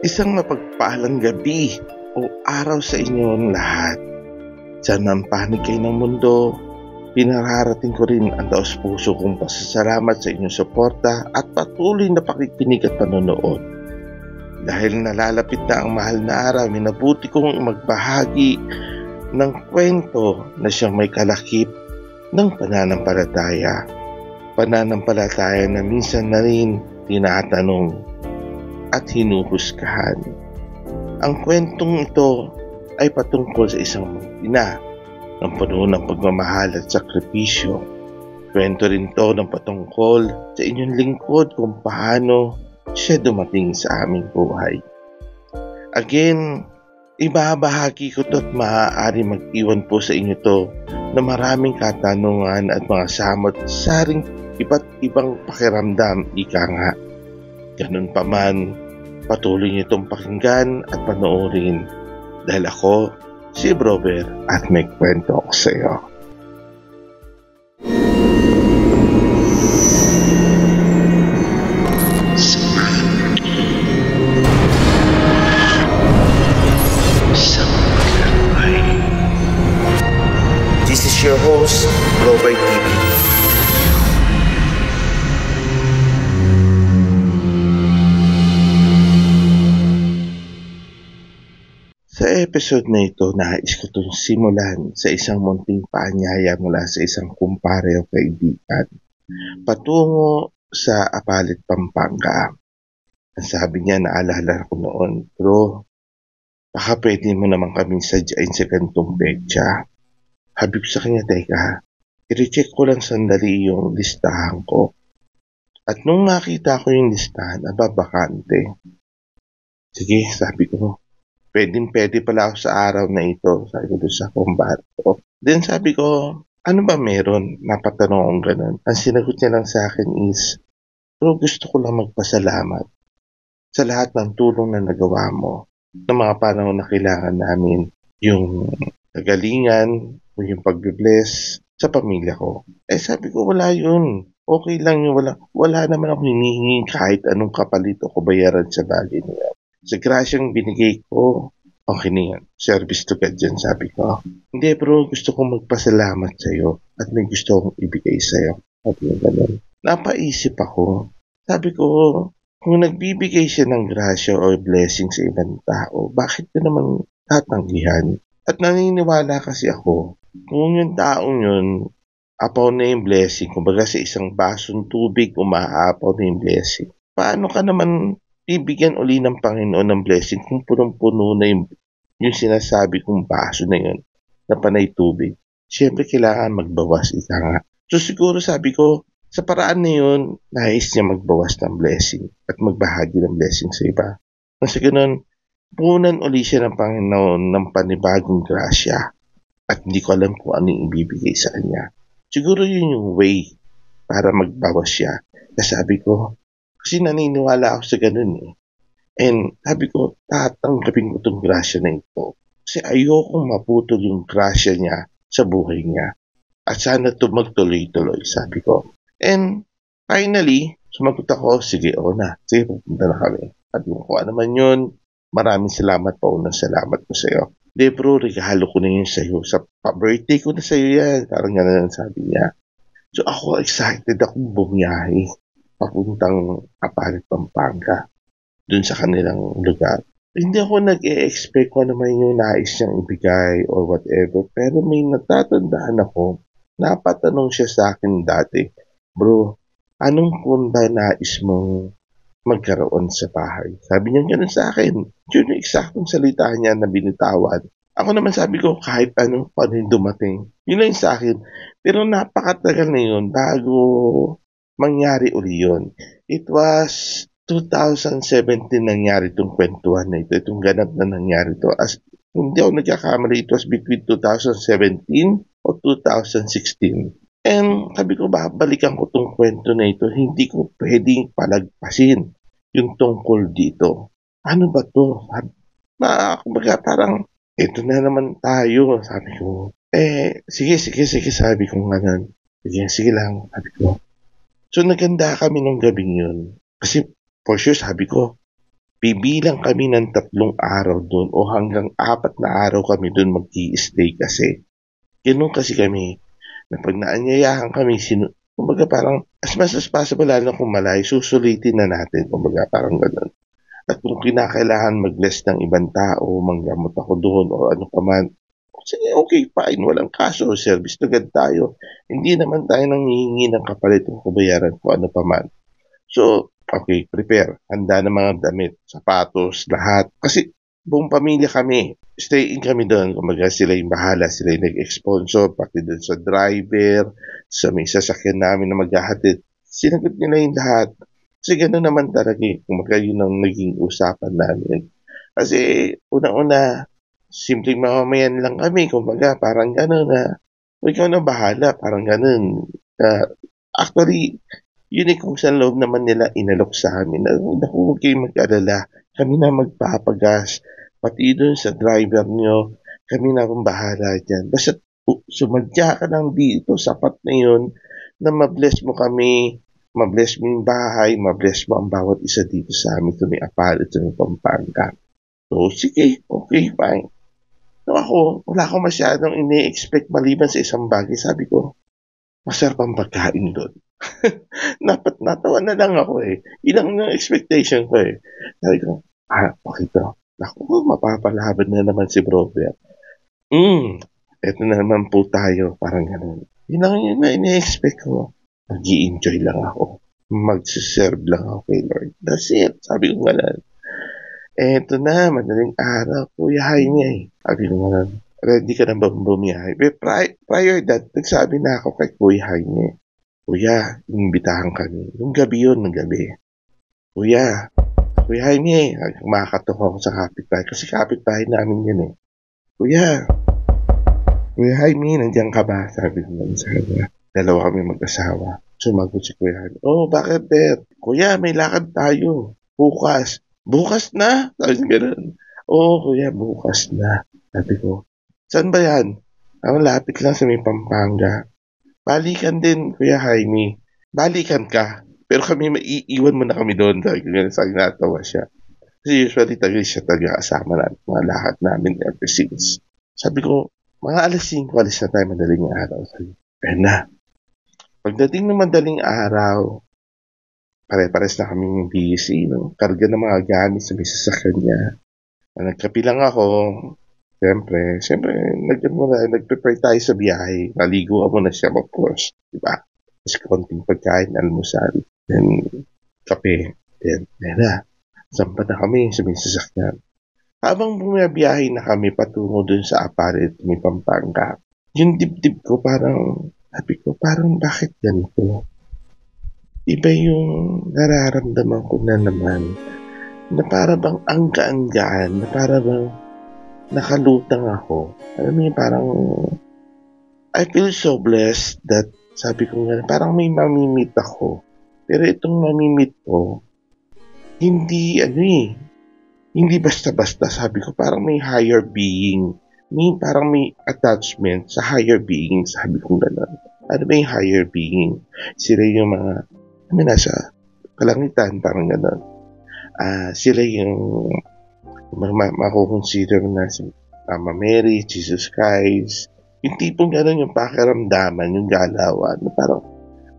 Isang mapagpalang gabi o araw sa inyong lahat. Sa panig kayo ng mundo, pinararating ko rin ang taos-puso kong pasasalamat sa inyong suporta at patuloy na pakikinig at panonood. Dahil nalalapit na ang mahal na araw, minabuti kong magbahagi ng kwento na siyang may kalakip ng pananampalataya. Pananampalataya na minsan na rin tinatanong at hinuhusgahan. Ang kwentong ito ay patungkol sa isang ina ng puno ng pagmamahal at sakripisyo. Kwento rin ito ng patungkol sa inyong lingkod kung paano siya dumating sa aming buhay. Again, ibabahagi ko ito at maaari mag-iwan po sa inyo to na maraming katanungan at mga samot-saring iba't ibang pakiramdam, ika nga. Ganun pa man, patuloy niyo itong pakinggan at panoorin dahil ako, si Brover, at may kwento ako sa iyo. This is your host, Brover TV. Sa episode na ito, nais ko itong simulan sa isang munting paanyaya mula sa isang kumpare o kaibigan patungo sa Apalit, Pampanga. Ang sabi niya, naalala ko noon, bro, baka pwede mo naman kaming sadyain sa ganitong petsa. Habib sa kanya, teka, i-recheck ko lang sandali yung listahan ko. At nung nakita ko yung listahan, bakante. Sige, sabi ko, pwede pala ako sa araw na ito, sabi ko doon sa kumpare ko. Then sabi ko, ano ba meron? Napatanong akong ganun. Ang sinagot niya lang sa akin is, pero gusto ko lang magpasalamat sa lahat ng tulong na nagawa mo ng mga panahon na kailangan namin, yung kagalingan o yung pagbe-bless sa pamilya ko. Sabi ko, wala yun. Okay lang yun. Wala naman ako hinihingi kahit anong kapalit o kabayaran sa bagay niya. Sa grasyang binigay ko, okay na yan. Service to God yan, sabi ko. Hindi bro, gusto kong magpasalamat sa'yo at may gusto kong ibigay sa'yo. Sabi ko ganun. Napaisip ako. Sabi ko, kung nagbibigay siya ng grasya o blessing sa ibang tao, bakit ko naman tatanggihan? At naniniwala kasi ako, kung yung taong yun, apaw na yung blessing, kumbaga sa isang basong tubig, umaapaw na yung blessing. Paano ka naman bibigyan uli ng Panginoon ng blessing kung punong-puno na yung sinasabi kong baso na yun na panay tubig? Siyempre kailangan magbawas, ika nga. So siguro sabi ko, sa paraan na yun, nais niya magbawas ng blessing at magbahagi ng blessing sa iba. Kasi ganun, punan uli siya ng Panginoon ng panibagong grasya at hindi ko alam kung ano yung ibibigay sa kanya. Siguro yun yung way para magbawas siya. Kasi sabi ko, kasi naniniwala ako sa ganun eh. And sabi ko, tatanggapin ko itong grasya na ito. Kasi ayokong maputol yung grasya niya sa buhay niya. At sana ito magtuloy-tuloy, sabi ko. And finally, sumagot ako, sige, na. Sige, pupunta na kami. At kung ano naman yun, maraming salamat pa. Unang salamat ko sa iyo. De bro, regalo ko na yun sa iyo. Sa birthday ko na sa iyo yan. Parang gano'n sabi niya. So ako excited akong bumiyahe papuntang Apalit, Pampanga, dun sa kanilang lugar. Hindi ako nag-e-expect kung ano man yung nais niyang ibigay or whatever, pero may natatandaan ako, napatanong siya sa akin dati, bro, anong punta nais mong magkaroon sa bahay? Sabi niya gano'n sa akin. Yun yung eksaktong salita niya na binitawan. Ako naman sabi ko, kahit ano, paano yung dumating. Yun lang sa akin. Pero napakatagal na yun bago mangyari uli yun. It was 2017 nangyari itong kwentuhan na ito. Itong ganap na nangyari ito. As hindi ako nagkakamali, it was between 2017 o 2016. And sabi ko, babalikan ko itong kwento na ito. Hindi ko pwedeng palagpasin yung tungkol dito. Ano ba to? Kumbaga parang, ito na naman tayo. Sabi ko, sige, sabi ko nga. Sige lang, sabi ko. So naganda kami nung gabing yun. Kasi for sure sabi ko, bibilang kami ng 3 araw do'n o hanggang 4 na araw kami do'n mag-i-stay kasi. Gano'n kasi kami, na 'pag naanyayahan kami kumbaga parang as much as possible lalo kung malayo susulitin na natin kumbaga parang gano'n. At kung kinakailangan mag-less ng ibang tao, manggamot ako do'n o ano pa man, sige okay fine, walang kaso, service to God tayo. Hindi naman tayo nanghihingi ng kapalit o kabayaran kung ano pa man. So, okay, prepare. Handa ng mga damit, sapatos, lahat. Kasi buong pamilya kami. Stay in kami doon. Kumbaga sila yung bahala. Sila yung nag-sponsor, pati doon sa driver, sa may sasakyan namin na maghahatid. Sinagot nila yung lahat. Kasi gano'n naman talaga eh. Kumbaga yun ang naging usapan namin. Kasi unang-una, simpleng mamamayan lang kami. Kumbaga parang gano'n na, ikaw na bahala. Parang gano'n. Actually, yun eh kung saan loob naman nila inalok sa amin na, naku, huwag kayong mag-alala, kami na magpapagas, pati dun sa driver nyo, kami na akong bahala dyan. Basta sumadya ka lang dito, sapat na yun, na mabless mo kami, mabless mo yung bahay, mabless mo ang bawat isa dito sa amin, sa may Apalit, sa may Pampanga. So, sige, okay, fine. So ako, wala akong masyadong ini-expect maliban sa isang bagay. Sabi ko, masarap ang pagkain doon. Natawa na lang ako eh. Ilang yung expectation ko eh. Sabi ko, okay to. Naku, mapapalaban na naman si Robert. Eto na naman po tayo. Parang ganun. Yun lang yun na ini-expect ko. Mag-i-enjoy lang ako. Mag-serve lang ako kay Lord. That's it. Sabi ko ganun. Eto na, madaling araw. Kuya Jaime. Sabi ko ganun. Ready ka na ba bumiyahe? Prior that, nagsabi na ako kay Kuya Jaime. Kuya, inimbitahan kami. Yung gabi yun, ng gabi. Kuya Jaime, makakatok ako sa kapitbahay. Kasi kapitbahay namin yun eh. Kuya Jaime, nandiyan ka ba? Sabi ko lang sa kanya. Dalawa kami mag-asawa. Sumagot si Kuya Jaime. Oh, bakit, Bert? Kuya, may lakad tayo. Bukas. Bukas na? Sabi ko gano'n. Oh, kuya, bukas na. Sabi ko, saan ba yan? Lapit lang sa may Pampanga. Balikan din, Kuya Jaime. Balikan ka. Pero kami maiiwan mo na kami doon. Sabi natawa siya. Kasi usually siya taga-asama natin. Mga lahat namin ever since. Sabi ko, mga alas 5, alis na tayo madaling araw. Sabi, na. Pagdating ng madaling araw, pare-pares na kami busy. No? Karga ng mga gamit sa may sasakyan niya. Nagkapi lang ako. Siyempre, nag-prepare tayo sa biyahe. Naligo ako na siya, of course. Diba? Tapos konting pagkain, almusal. Then, kape. Then, na. Sampa na kami sa may sasakyan. Habang bumiyahe na kami patungo dun sa Apalit, may Pampanga, yung dibdib ko parang, sabi ko, parang bakit ganito? Iba yung nararamdaman ko na naman. Na para bang angga-anggaan, na para bang nakalutang ako. Alam mo yun, parang I feel so blessed that sabi ko nga, parang may mamimit ako. Pero itong mamimit ko, hindi hindi basta-basta. Sabi ko, parang may higher being. Parang may attachment sa higher being. Sabi ko gano'n. Ano ba yung higher being? Sila yung mga, nasa kalangitan, parang gano'n. Sila yung makukonsider na si Mama Mary, Jesus Christ, yung tipong gano'n yung pakiramdaman, yung galawan, na parang,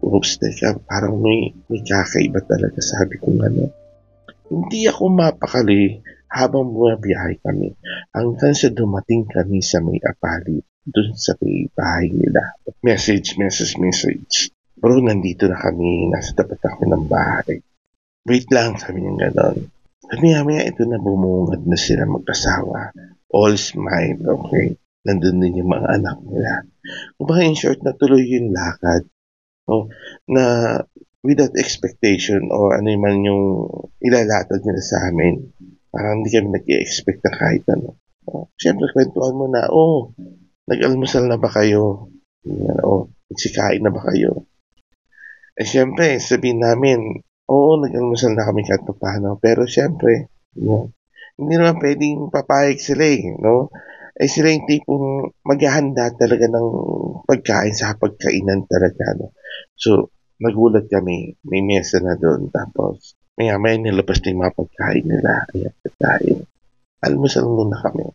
oops, teka, parang may kakaiba talaga, sabi ko gano'n. Hindi ako mapakali habang bumabiyahe kami hanggang sa dumating kami sa may Apalit, dun sa may bahay nila. Message. Bro, nandito na kami, nasa tapat ako ng bahay. Wait lang, sabi niya gano'n. Maya ito na bumungad na sila mag-asawa. All smile, okay. Nandun din yung mga anak nila. Kung baka in short, natuloy yung lakad. Na without expectation o ano man yung ilalatag nila sa amin. Parang hindi kami nag-i-expect na kahit ano. Siyempre, kwentuhan mo na, nag-almusal na ba kayo? Nagsikain na ba kayo? Siyempre, sabihin namin, nag-almusal na kami kahit paano. Pero siyempre, hindi naman pwedeng papayag sila no? Sila yung tipong maghahanda talaga ng pagkain sa pagkainan talaga, no? So, nagulat kami, may mesa na doon. Tapos, Maya-maya nilabas na yung mga pagkain nila. Ayan, pagkain. Almusal muna kami.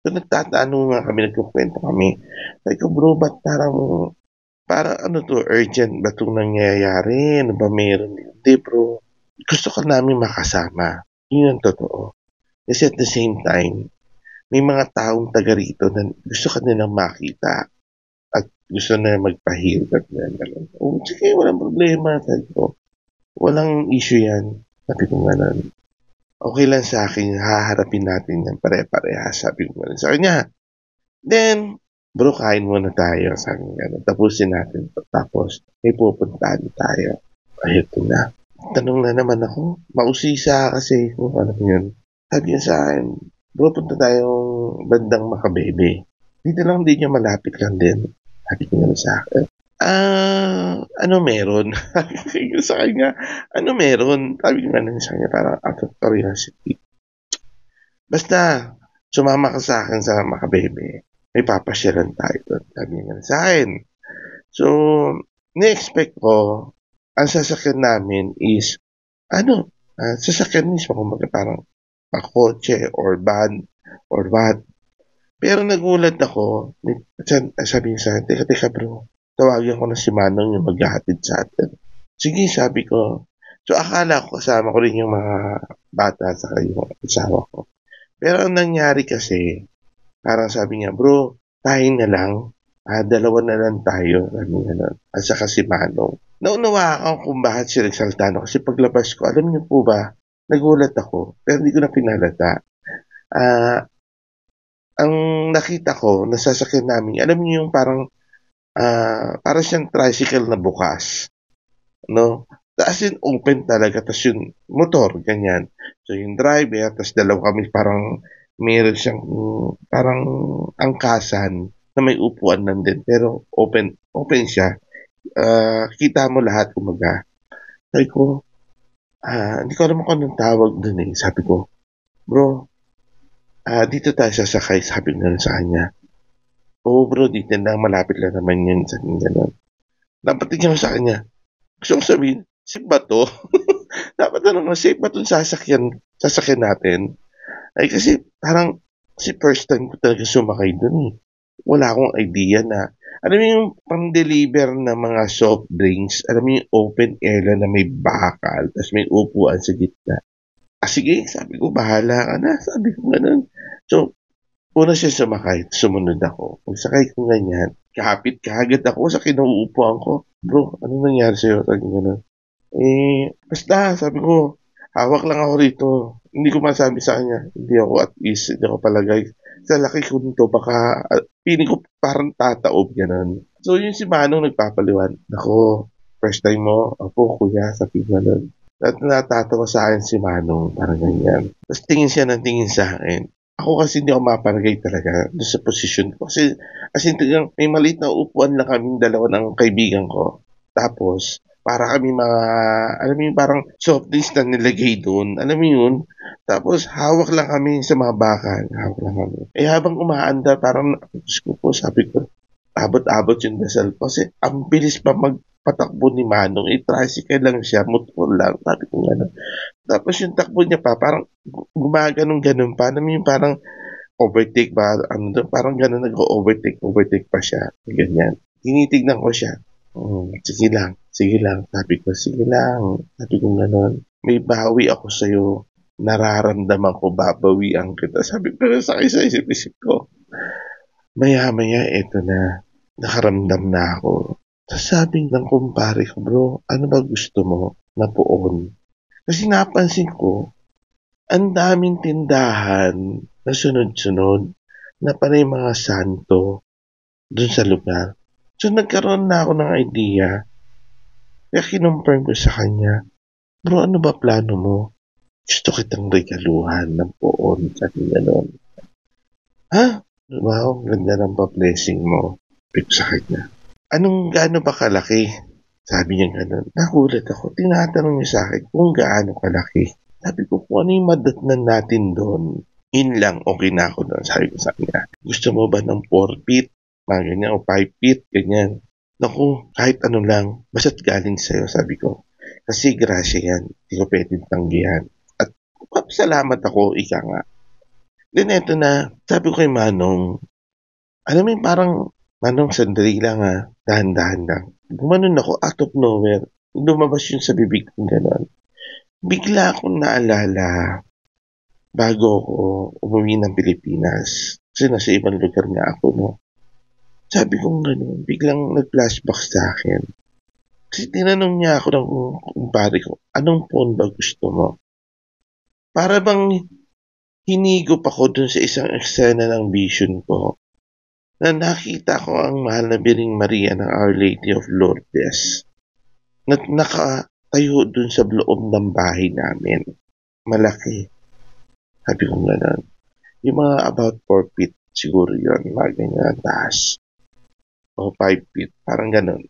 So, nagtatanong nga kami, nagkukwento kami. Sabi ko, bro, ba't parang ano to, urgent ba itong nangyayari? Ano ba meron? Hindi, bro. Gusto ka namin makasama. Yun ang totoo. Kasi at the same time, may mga taong taga rito na gusto ka nilang makita at gusto na magpahirap at gano'n. Oh, sige, walang problema. Sabi ko, walang issue yan. Sabi ko gano'n. Okay lang sa akin, haharapin natin yan pare-parehas. Sabi ko gano'n sa kanya. Then, bro, kain muna tayo. Sabi ko gano'n. Tapusin natin. Tapos, may pupuntahan tayo. Ayun na. Tanong na naman ako. Mausisa kasi kung ano yun. Sabi niya sa akin, bro, punta tayong bandang Makabebe. Dito lang din niya, malapit lang din. Sabi ko sa akin, ano meron? Sabi ko sa kanya, ano meron? Sabi ko sa kanya, parang out of curiosity. Basta, sumama ka sa akin sa Makabebe. May papasyalan tayo doon. Sabi niya sa akin. So, ni-expect ko, ang sasakyan namin is, sasakyan mismo, kumbaga parang kotse or van or what. Pero nagulat ako, sabi niya sa akin, teka bro, tawagan ko na si Manong yung maghahatid sa atin. Sige, sabi ko. So akala ko kasama ko rin yung mga bata sa yung asawa ko. Pero ang nangyari kasi, parang sabi niya, bro, tayo na lang. Dalawa na lang tayo. Sabi niya, at saka si Manong. Naunawa ako kung bakit siya nagsaltano. Kasi paglabas ko, alam niyo po ba, nagulat ako, pero hindi ko na pinalata. Ang nakita ko, nasasakyan namin, alam niyo yung parang siyang tricycle na bukas. No? As in, open talaga. Tapos yung motor, ganyan. So, yung driver, tapos dalawa kami parang meron siyang parang angkasan na may upuan nandun. Pero open siya. Kita mo lahat, kumaga. Sabi ko, hindi ko alam kung anong tawag dun eh. Sabi ko, bro, dito tayo sasakay. Sabi ko sa kanya. Oo bro, dito lang, malapit lang naman yun. Sabi nga gano'n. Dapat tingnan mo sa kanya. Gusto kong sabihin, safe ba to? Dapat safe ba itong sasakyan natin? Ay kasi parang first time ko talaga sumakay dun eh. Wala akong idea na, alam mo yung pang-deliver na mga soft drinks, alam mo yung open air lang na may bakal, tapos may upuan sa gitna. Sige, sabi ko, bahala ka na. Sabi ko ganun. So, una siya sumakay, sumunod ako. Pagsakay ko ganyan, kahapit kaagad ako sa kinuupuan ko. Bro, anong nangyari sa'yo? Sabi ganun. Basta, sabi ko, hawak lang ako rito. Hindi ko masabi sa kanya. Hindi ako at ease, hindi ako palagay. Sa laki ko nito, baka, piling ko parang tataob, ganun. So, yung si Manong nagpapaliwan. Ako, first time mo, ako, kuya, sabi ganun. At natatawa sa akin si Manong, parang ganyan. Tapos tingin siya ng tingin sa akin. Ako kasi hindi ako mapalagay talaga doon sa position ko. Kasi as in, may maliit na upuan lang kaming dalawa ng kaibigan ko. Tapos, para kami mga, alam mo yung parang soft drinks na nilagay doon. Alam mo yun? Tapos, hawak lang kami sa mga bakal. Hawak lang kami. Habang umaanda, parang, sabi ko, abot-abot yung dasal ko. Kasi, ang bilis pa magpatakbo ni Manong. Tricycle lang siya, motor lang. Sabi ko gano'n. Tapos yung takbo niya pa, parang gumaganong-ganon pa. Alam mo yung parang overtake ba? Parang gano'n nag-overtake pa siya. Ganyan. Tinitignan ko siya. Sige lang. Sabi ko, sige lang. Sabi ko gano'n. May bawi ako sa'yo. Nararamdaman ko, babawian kita. Sabi ko, sakay sa isip-isip ko. Maya-maya, eto na. Nakaramdam na ako. Sabi ng kumpare ko, bro, ano ba gusto mo na poon? Kasi napansin ko, ang daming tindahan na sunod-sunod na panay mga santo dun sa lugar. So nagkaroon na ako ng idea. Kaya kinumpirm ko sa kanya, bro, ano ba plano mo? Gusto kitang regaluhan ng poon. Sabi gano'n. Ha? Wow, ganda ng pa-blessing mo. Sabi sa kanya. Gaano ba kalaki? Sabi niya gano'n. Nagulat ako. Tinatanong niya sa akin kung gaano kalaki. Sabi ko, kung ano yung madatnan natin doon, in lang, okay na ako doon. Sabi ko sa kanya, gusto mo ba ng 4 feet? Mga ganyan, o 5 feet, ganyan. Naku, kahit ano lang, basta't galing sa'yo, sabi ko. Kasi grasya yan, hindi ko pwedeng tanggihan. At papasalamat ako, ika nga. Then eto na, sabi ko kay Manong, alam mo yung parang, Manong, sandali lang dahan-dahan lang. Gumanon ako out of nowhere. Lumabas yun sa bibig ko gano'n. Bigla akong naalala bago ako umuwi ng Pilipinas. Kasi nasa ibang lugar nga ako, no. Sabi ko gano'n, biglang nag-flashback sa akin. Kasi tinanong niya ako ng kumpare ko, anong phone ba gusto mo? Para bang hinigop ako dun sa isang eksena ng vision ko na nakita ko ang mahal na Biring Maria ng Our Lady of Lourdes na nakatayo dun sa loob ng bahay namin. Malaki. Sabi ko gano'n. Yung mga about 4 feet siguro yun. Mga ganyan taas. O 5 feet. Parang gano'n.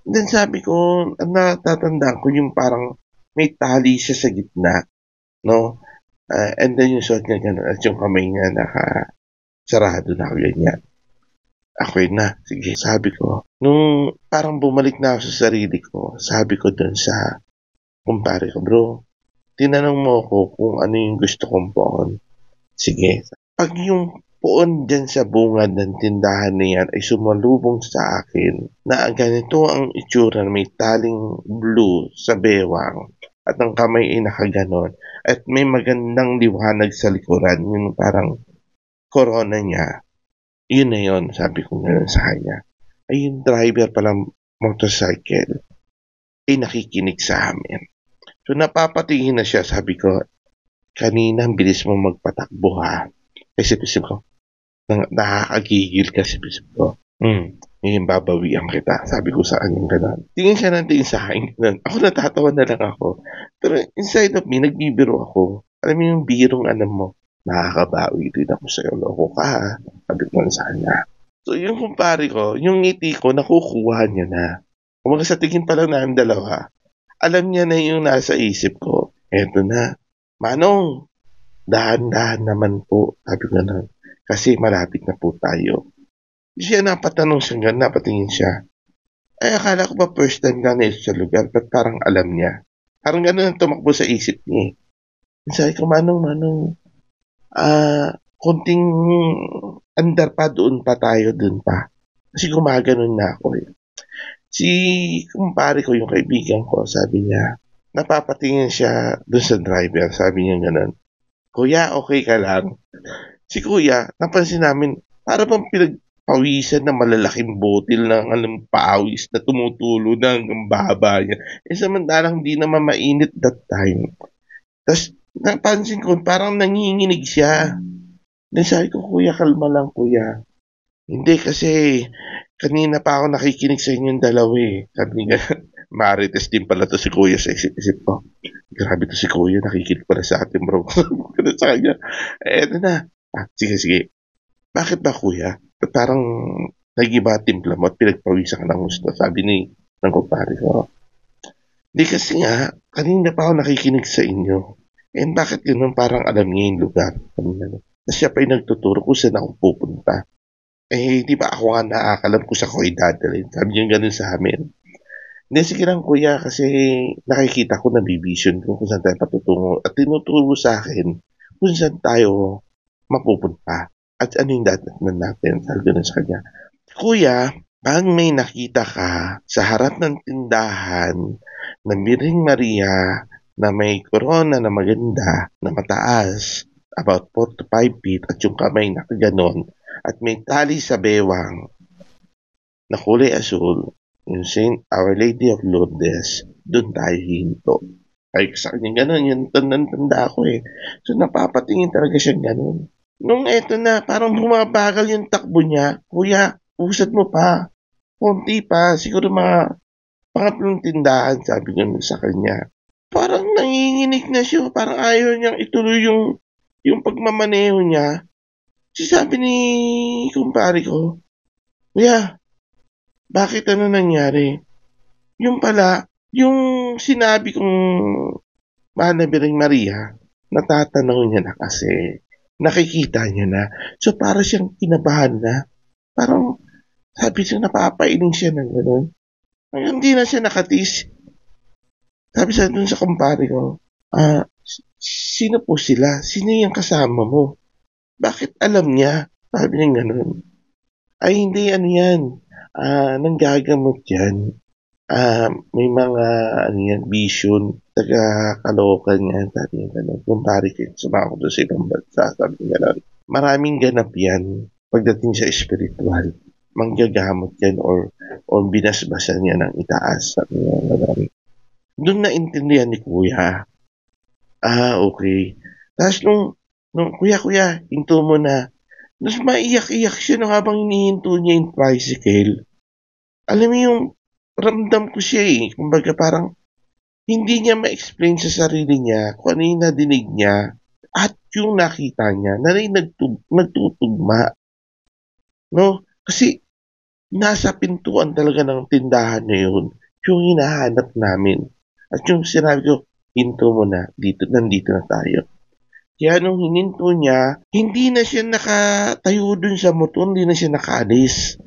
Then sabi ko, natatandaan ko yung parang may tali siya sa gitna. No? And then yung suot niya gano'n. At yung kamay niya sarado na ganyan. Ako na, sige, sabi ko. Nung parang bumalik na ako sa sarili ko, sabi ko dun sa kumpare ko, bro, tinanong mo ako kung ano yung gusto kong poon. Sige. Pag yung poon dyan sa bungad ng tindahan na yan ay sumalubong sa akin na ganito ang itsura na may taling blue sa bewang at ang kamay ay nakaganon at may magandang liwanag sa likuran, yung parang corona niya, yun na yun, sabi ko ngayon sa kanya. Ay yung driver palang motorcycle ay nakikinig sa amin. So napapatingin na siya, sabi ko, kanina ang bilis mo magpatakbo ha. Kasi isip ko, nakakagigil kasi isip ko. Ngayon babawian kita, sabi ko sa kanyang gano'n. Tingin siya ng tingin sa akin gano'n. Ako natatawa na lang ako. Pero inside of me, nagbibiro ako. Alam mo yung birong alam mo, nakakabawi din ako sa'yo. Loko ka ha. Sabi ko sa kanya. So yung kumpare ko, yung ngiti ko, nakukuha niya na. Kung sa tingin pa lang namin dalawa, alam niya na yung nasa isip ko. Eto na. Manong, dahan-dahan naman po. Sabi ko na. Kasi malapit na po tayo. Siya napatanong siya, napatingin siya. Ay, akala ko ba first time ka na sa lugar, but parang alam niya. Parang gano'n ang tumakbo sa isip niya. Sabi ko, Manong, konting andar pa, doon pa tayo, doon pa. Kasi gumaganon na ako eh. Si kumpare ko, yung kaibigan ko, sabi niya, napapatingin siya doon sa driver, sabi niya gano'n. Kuya, okay ka lang? Si kuya, napansin namin, para bang pinagpawisan na malalaking botil ng pawis na tumutulo na hanggang baba niya. Samantalang di naman mainit that time. Tapos, napansin ko, parang nanginginig siya. Then sabi ko, kuya, kalma lang, kuya. Hindi, kasi kanina pa ako nakikinig sa inyong dalawa eh. Sabi niya, marites din pala to si kuya sa isip ko. Grabe to si kuya, nakikinig pala sa atin, bro. Sabi sa kanya, eto na. Sige. Bakit ba, kuya? Parang nag-iba timpla mo at pinagpawisan ka ng gusto, sabi ng kumpare ko. Hindi kasi nga, kanina pa ako nakikinig sa inyo. And bakit gano'n, parang alam niya yung lugar. Tapos siya pa yung nagtuturo kung saan ako pupunta. Eh, di ba ako nga nakakalam kung saan ko idadalhin. Sabi niya gano'n sa amin. Hindi, sige lang kuya, kasi nakikita ko, nabivision ko kung saan tayo patutungo. At tinuturo sa akin kung saan tayo mapupunta. At ano yung dadatnan natin. Sabi gano'n sa kanya. Kuya, pag may nakita ka sa harap ng tindahan ng Biring Maria na may corona na maganda, na mataas, about 4 to 5 feet, at yung kamay na ganon, at may tali sa bewang na kulay asul, yung Saint Our Lady of Lourdes, doon tayo hinto. Ay, sa kanya ganon, yung tanda ko eh. So, napapatingin talaga siya ganon. Nung eto na, parang bumabagal yung takbo niya, kuya, usad mo pa. Konti pa, siguro mga pangatlong tindahan, sabi ko sa kanya. Parang nanginginig na siya, parang ayaw niyang ituloy yung pagmamaneho niya. Sabi ni kumpare ko, kuya, bakit ano nangyari? Yung pala, yung sinabi kong mahal na Biring Maria, natatanaw niya na kasi. Nakikita niya na. So, para siyang kinabahan na. Parang, sabi siya, napapailing siya ng gano'n. Hindi na siya nakatis. Sabi sa dun sa kumpare ko, sino po sila? Sino yung kasama mo? Bakit alam niya? Sabi niya ganun. Ay hindi, ano yan, nanggagamot yan. May mga, ano yan, vision, taga-Caloocan yan, sabi niya ganun. Kumpare ko, sumama ko doon sa ibang bansa, sabi niya ganun. Maraming ganap yan pagdating sa spiritual. Manggagamot yan or binasbasan yan ng itaas, sabi niya ganun. Doon naintindihan ni Kuya. Okay. Tapos nung kuya, hinto mo na. Tapos maiyak-iyak siya nung habang hinihinto niya yung tricycle. Alam mo yung ramdam ko siya eh. Kumbaga parang hindi niya ma-explain sa sarili niya kung ano yung nadinig niya at yung nakita niya na rin nagtutugma. No? Kasi nasa pintuan talaga ng tindahan na yun yung hinahanap namin. At yung sinabi ko, hinto mo na, nandito na tayo. Kaya nung hininto niya, hindi na siya nakatayo dun sa motor, hindi na siya nakaalis.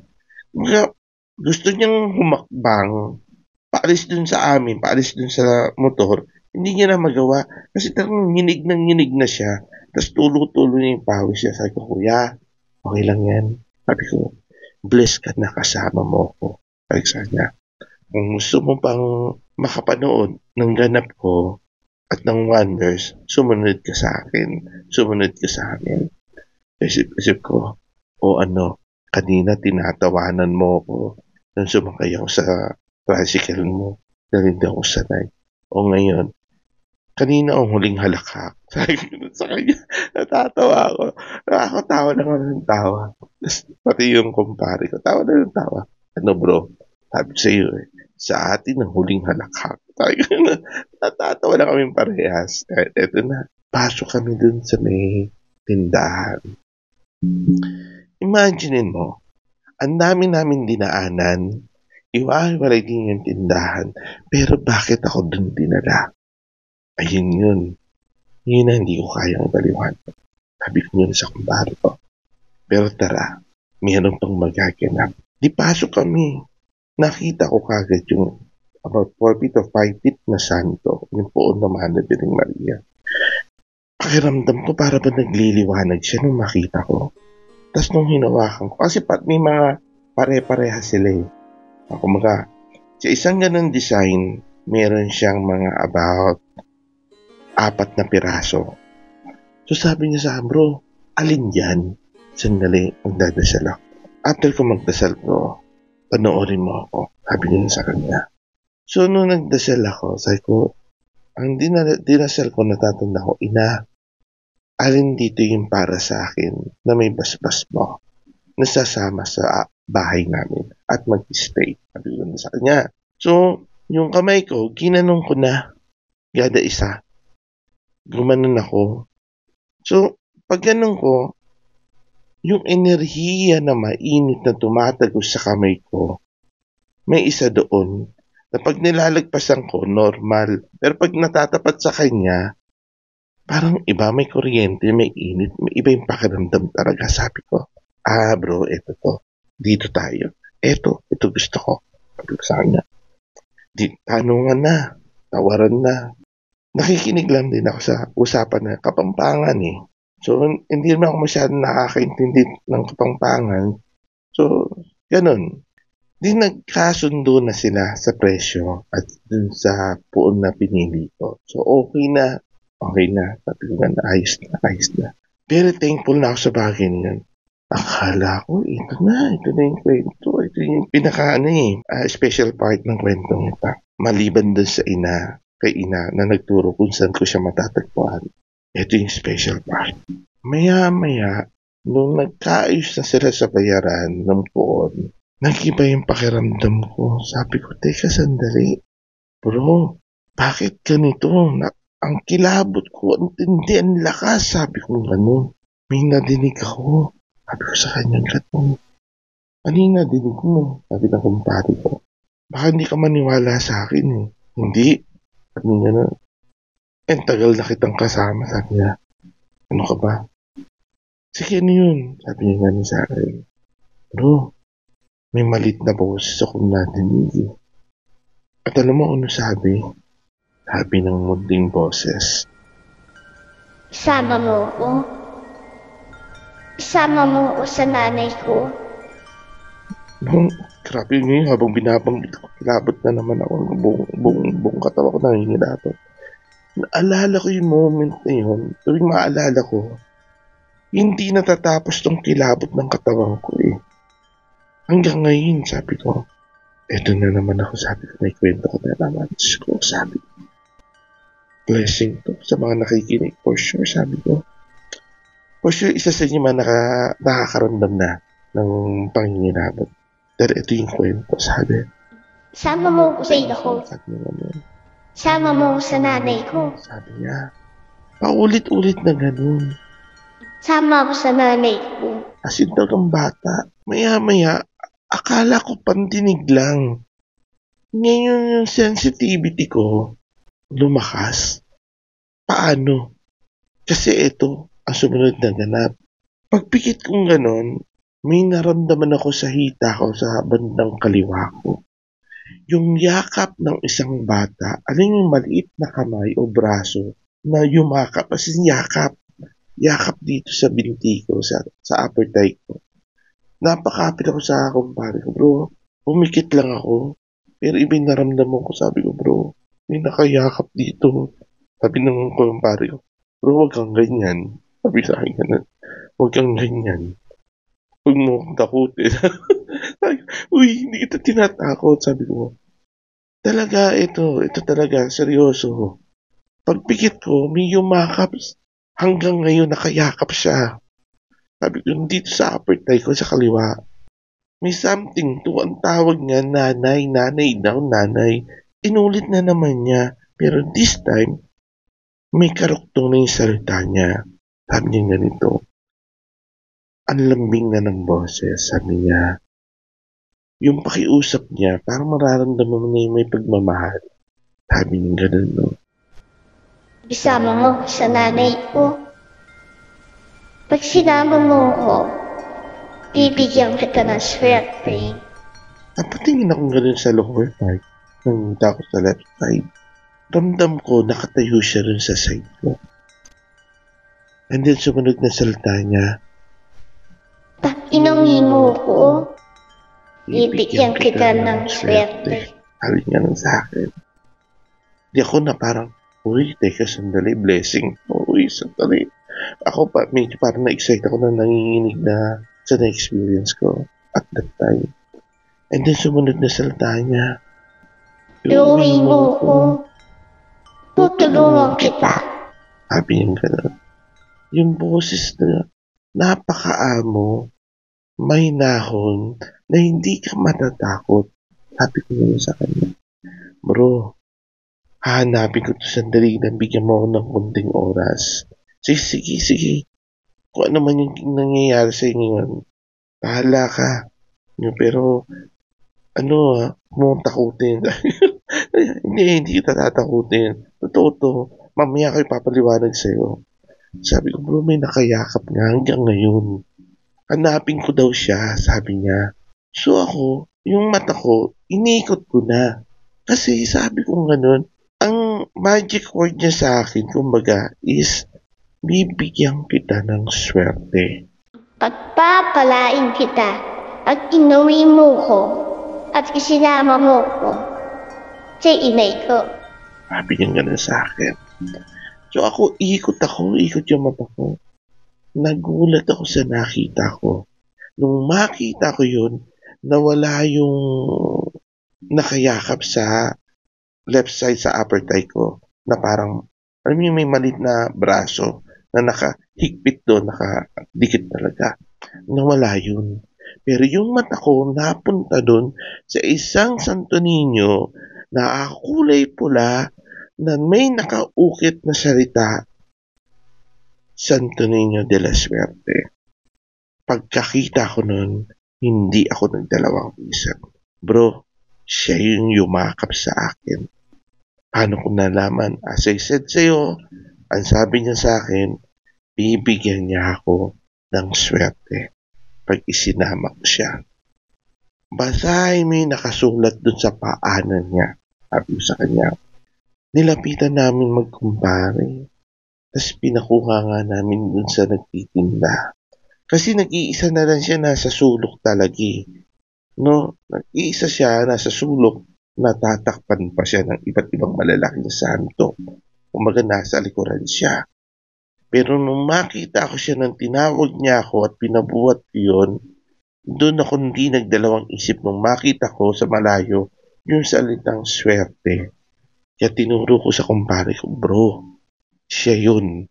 Gusto niyang humakbang, paalis dun sa amin, paalis dun sa motor, hindi niya na magawa. Kasi talagang nginig na siya. Tapos tulo-tulo niya yung pawis niya. Sabi ko, Kuya, okay lang yan. Sabi ko, bless ka na kasama mo ko. Sabi sa niya, kung gusto mo pang makapanood ng ganap ko at ng wonders, sumunod ka sa akin. Sumunod ka sa amin. Isip ko, kanina tinatawanan mo ko nung sumakay ako sa tricycle mo. Dahil hindi ako sanay. O ngayon, kanina ang huling halakhak. Sabi ko sa kanya, natatawa ako. Nakakatawa na ako ng tawa. Pati yung kumpare ko, tawa na ng tawa. Ano bro, sabi sa iyo sa atin ang huling halakhak. Sabi ko na, natatawa na kami parehas. Eto na, pasok kami dun sa may tindahan. Imaginein mo, ang dami namin dinaanan, iwa-iwalay din yung tindahan, pero bakit ako dun dinala? Ayun yun. Yun na hindi ko kayang baliwan. Sabi ko yun sa kumpare ko. Pero tara, mayroon pang magaganap. Di pasok kami. Nakita ko kagad yung about 4 feet to 5 feet na santo, yung poon na mahal na Birheng Maria. Pakiramdam ko para ba nagliliwanag siya nung makita ko. Tapos nung hinawakan ko, kasi may mga pare-pareha sila eh. Kumaga, sa isang ganun design, meron siyang mga about 4 na piraso. So sabi niya sa akin, bro, alin yan? Sandali, magdadasal ako. After ko magdasal ko, panoorin mo ako. Sabi niya sa kanya. So nung nagdasal ako, sabi ko, ang dinasal ko, natatanda ko, Ina, alin dito yung para sa akin na may basbas mo, nasasama sa bahay namin at mag-stay. Sabi ko na sa kanya. So, yung kamay ko, ginanong ko na, gada isa. Gumanon ako. So, pag ganun ko, yung enerhiya na mainit na tumatagos sa kamay ko, may isa doon, na pag nilalagpasan ko, normal. Pero pag natatapat sa kanya, parang iba, may kuryente, may init, may iba yung pakiramdam talaga. Sabi ko, bro, eto to. Dito tayo. Ito gusto ko. Sabi ko sa kanya. Tanungan na, tawaran na. Nakikinig lang din ako sa usapan na Kapampangan eh. So, hindi naman ako masyadong nakakaintindi ng Kapampangan. So, ganun. Di nagkasundo na sila sa presyo at dun sa puon na pinili ko. So, okay na. Sabi ko na, ayos na. Very thankful na ako sa bagay niyan. Akala ko, ito na yung kwento. Ito yung special part ng kwentong ito. Maliban dun sa kay ina na nagturo kung saan ko siya matatagpuan. Ito yung special part. Maya-maya, nung nagkaayos na sila sa bayaran ng puon, nag-iba yung pakiramdam ko. Sabi ko, teka sandali. Bro, bakit ganito? Ang kilabot ko, ang tindi, ang lakas. Sabi ko gano'n. May nadinig ako. Sabi ko sa kanya, gano'n. Ano yung nadinig mo? Sabi ng kumpare ko. Baka hindi ka maniwala sa akin eh. Hindi. Sabi niya na, tagal na kitang kasama. Sabi niya, ano ka ba? Sige, ano yun? Sabi niya gano'n sa akin. Bro, may malit na boses akong nadinig. At alam mo ano sabi? Sabi ng munting boses. Isama mo ako. Isama mo ako sa nanay ko. Grabe ngayon, habang binabanggit ko, kilabot na naman ako. Buong katawa ko nangingilabot. Naalala ko yung moment na yun. Tuwing maalala ko, hindi natatapos tong kilabot ng katawan ko eh. Hanggang ngayon, sabi ko, eto na naman ako, sabi ko, may kwento ko na naman. Sabi ko, blessing to sa mga nakikinig, for sure, sabi ko. For sure, isa sa inyo man nakakaramdam na ng pangingilabot. Dahil ito yung kwento, sabi. Sama mo ko sa ina ko. Sabi niya naman. Sama mo ko sa nanay ko. Sabi niya, paulit-ulit na ganun. Sama ko sa nanay ko. As in talagang bata. Maya-maya, akala ko pandinig lang. Ngayon yung sensitivity ko, lumakas. Paano? Kasi ito, ang sumunod na ganap. Pagpikit kong ganon, may naramdaman ako sa hita ko sa bandang kaliwa ko. Yung yakap ng isang bata, alin yung maliit na kamay o braso na yumakap, as in yakap dito sa binti ko, sa upper thigh ko. Napakapit ako sa kumpare ko, bro. Pumikit lang ako. Pero ibig naramdaman ko, sabi ko, bro, may nakayakap dito. Sabi ng kumpare ko, bro, wag kang ganyan. Sabi sa akin ganun, wag kang ganyan. Huwag mo akong takutin. Uy, hindi kita tinatakot, sabi ko. Talaga, ito talaga, seryoso. Pagpikit ko, may yumakap. Hanggang ngayon, nakayakap siya. Sabi ko, dito sa upper thigh ko, sa kaliwa. May something to, ang tawag niya, nanay daw, nanay. Inulit na naman niya. Pero this time, may karuktong na yung salita niya. Sabi niya ganito. Ang lambing na ng boses, sabi niya. Yung pakiusap niya, parang mararamdaman mo na yung may pagmamahal. Sabi niya ganun, no? Isama mo sa nanay ko. Pag sinama mo ako, bibigyan kita ng swerte. Napatingin akong ganun sa lower part. Nangita ko sa left side. Ramdam ko, nakatayo siya rin sa side ko. And then sumunod na salita niya, Pag inumin mo ko, bibigyan kita ng swerte. Sabi niya lang sa akin. Di ako na parang, uy, teka, sandali, blessing. Uy, sandali. Ako pa, medyo parang na-excite ako na nanginginig na sa na-experience ko at that time. And then sumunod na salita niya, Inumin mo ko, tutulungan kita. Sabi niya gano'n. Yung boses na napakaamo, may nahon, na hindi ka matatakot. Sabi ko naman sa kanya, bro, hahanapin ko to sandali na bigyan mo ako ng konting oras. Sige. Kung ano man yung nangyayari sa inyo, bahala ka. Pero, mo takutin. hindi kita tatakutin. Totoo to. Mamaya ko ipapaliwanag sa'yo. Sabi ko, bro, may nakayakap nga hanggang ngayon. Hanapin ko daw siya, sabi niya. So ako, yung mata ko, inikot ko na. Kasi sabi ko ganun, ang magic word niya sa akin, kumbaga, is bibigyan kita ng swerte. Pagpapalain kita at inuwi mo ko at isinama mo ko sa inay ko. Sabi niya ganun sa akin. So ako, ikot yung mata ko. Nagulat ako sa nakita ko. Nung makita ko yun, nawala yung nakayakap sa left side sa upper thigh ko na parang, may malit na braso na nakahigpit doon, nakadikit talaga. Nawala yun. Pero yung mata ko napunta doon sa isang Santo Niño na kulay pula na may nakaukit na salita, Santo Niño de la Suerte. Pagkakita ko nun, hindi ako nagdalawang isip. Bro, siya yung yumakap sa akin. Paano ko nalaman? As I said sa'yo, ang sabi niya sa akin, bibigyan niya ako ng swerte pag isinama ko siya. Basahin mo yung nakasulat dun sa paanan niya. Sabi sa kanya, Nilapitan namin magkumpare. Tas pinakuha nga namin dun sa nagtitinda. Kasi nag-iisa na lang siya, nasa sulok talaga eh. No? Nag-iisa siya, nasa sulok, natatakpan pa siya ng iba't ibang malalaking santo. Kumbaga nasa likuran siya. Pero nung makita ko siya nang tinawag niya ako at pinabuhat ko yun, doon ako hindi nagdalawang isip nung makita ko sa malayo yung salitang swerte. Kaya tinuro ko sa kumpare ko, bro, siya yun.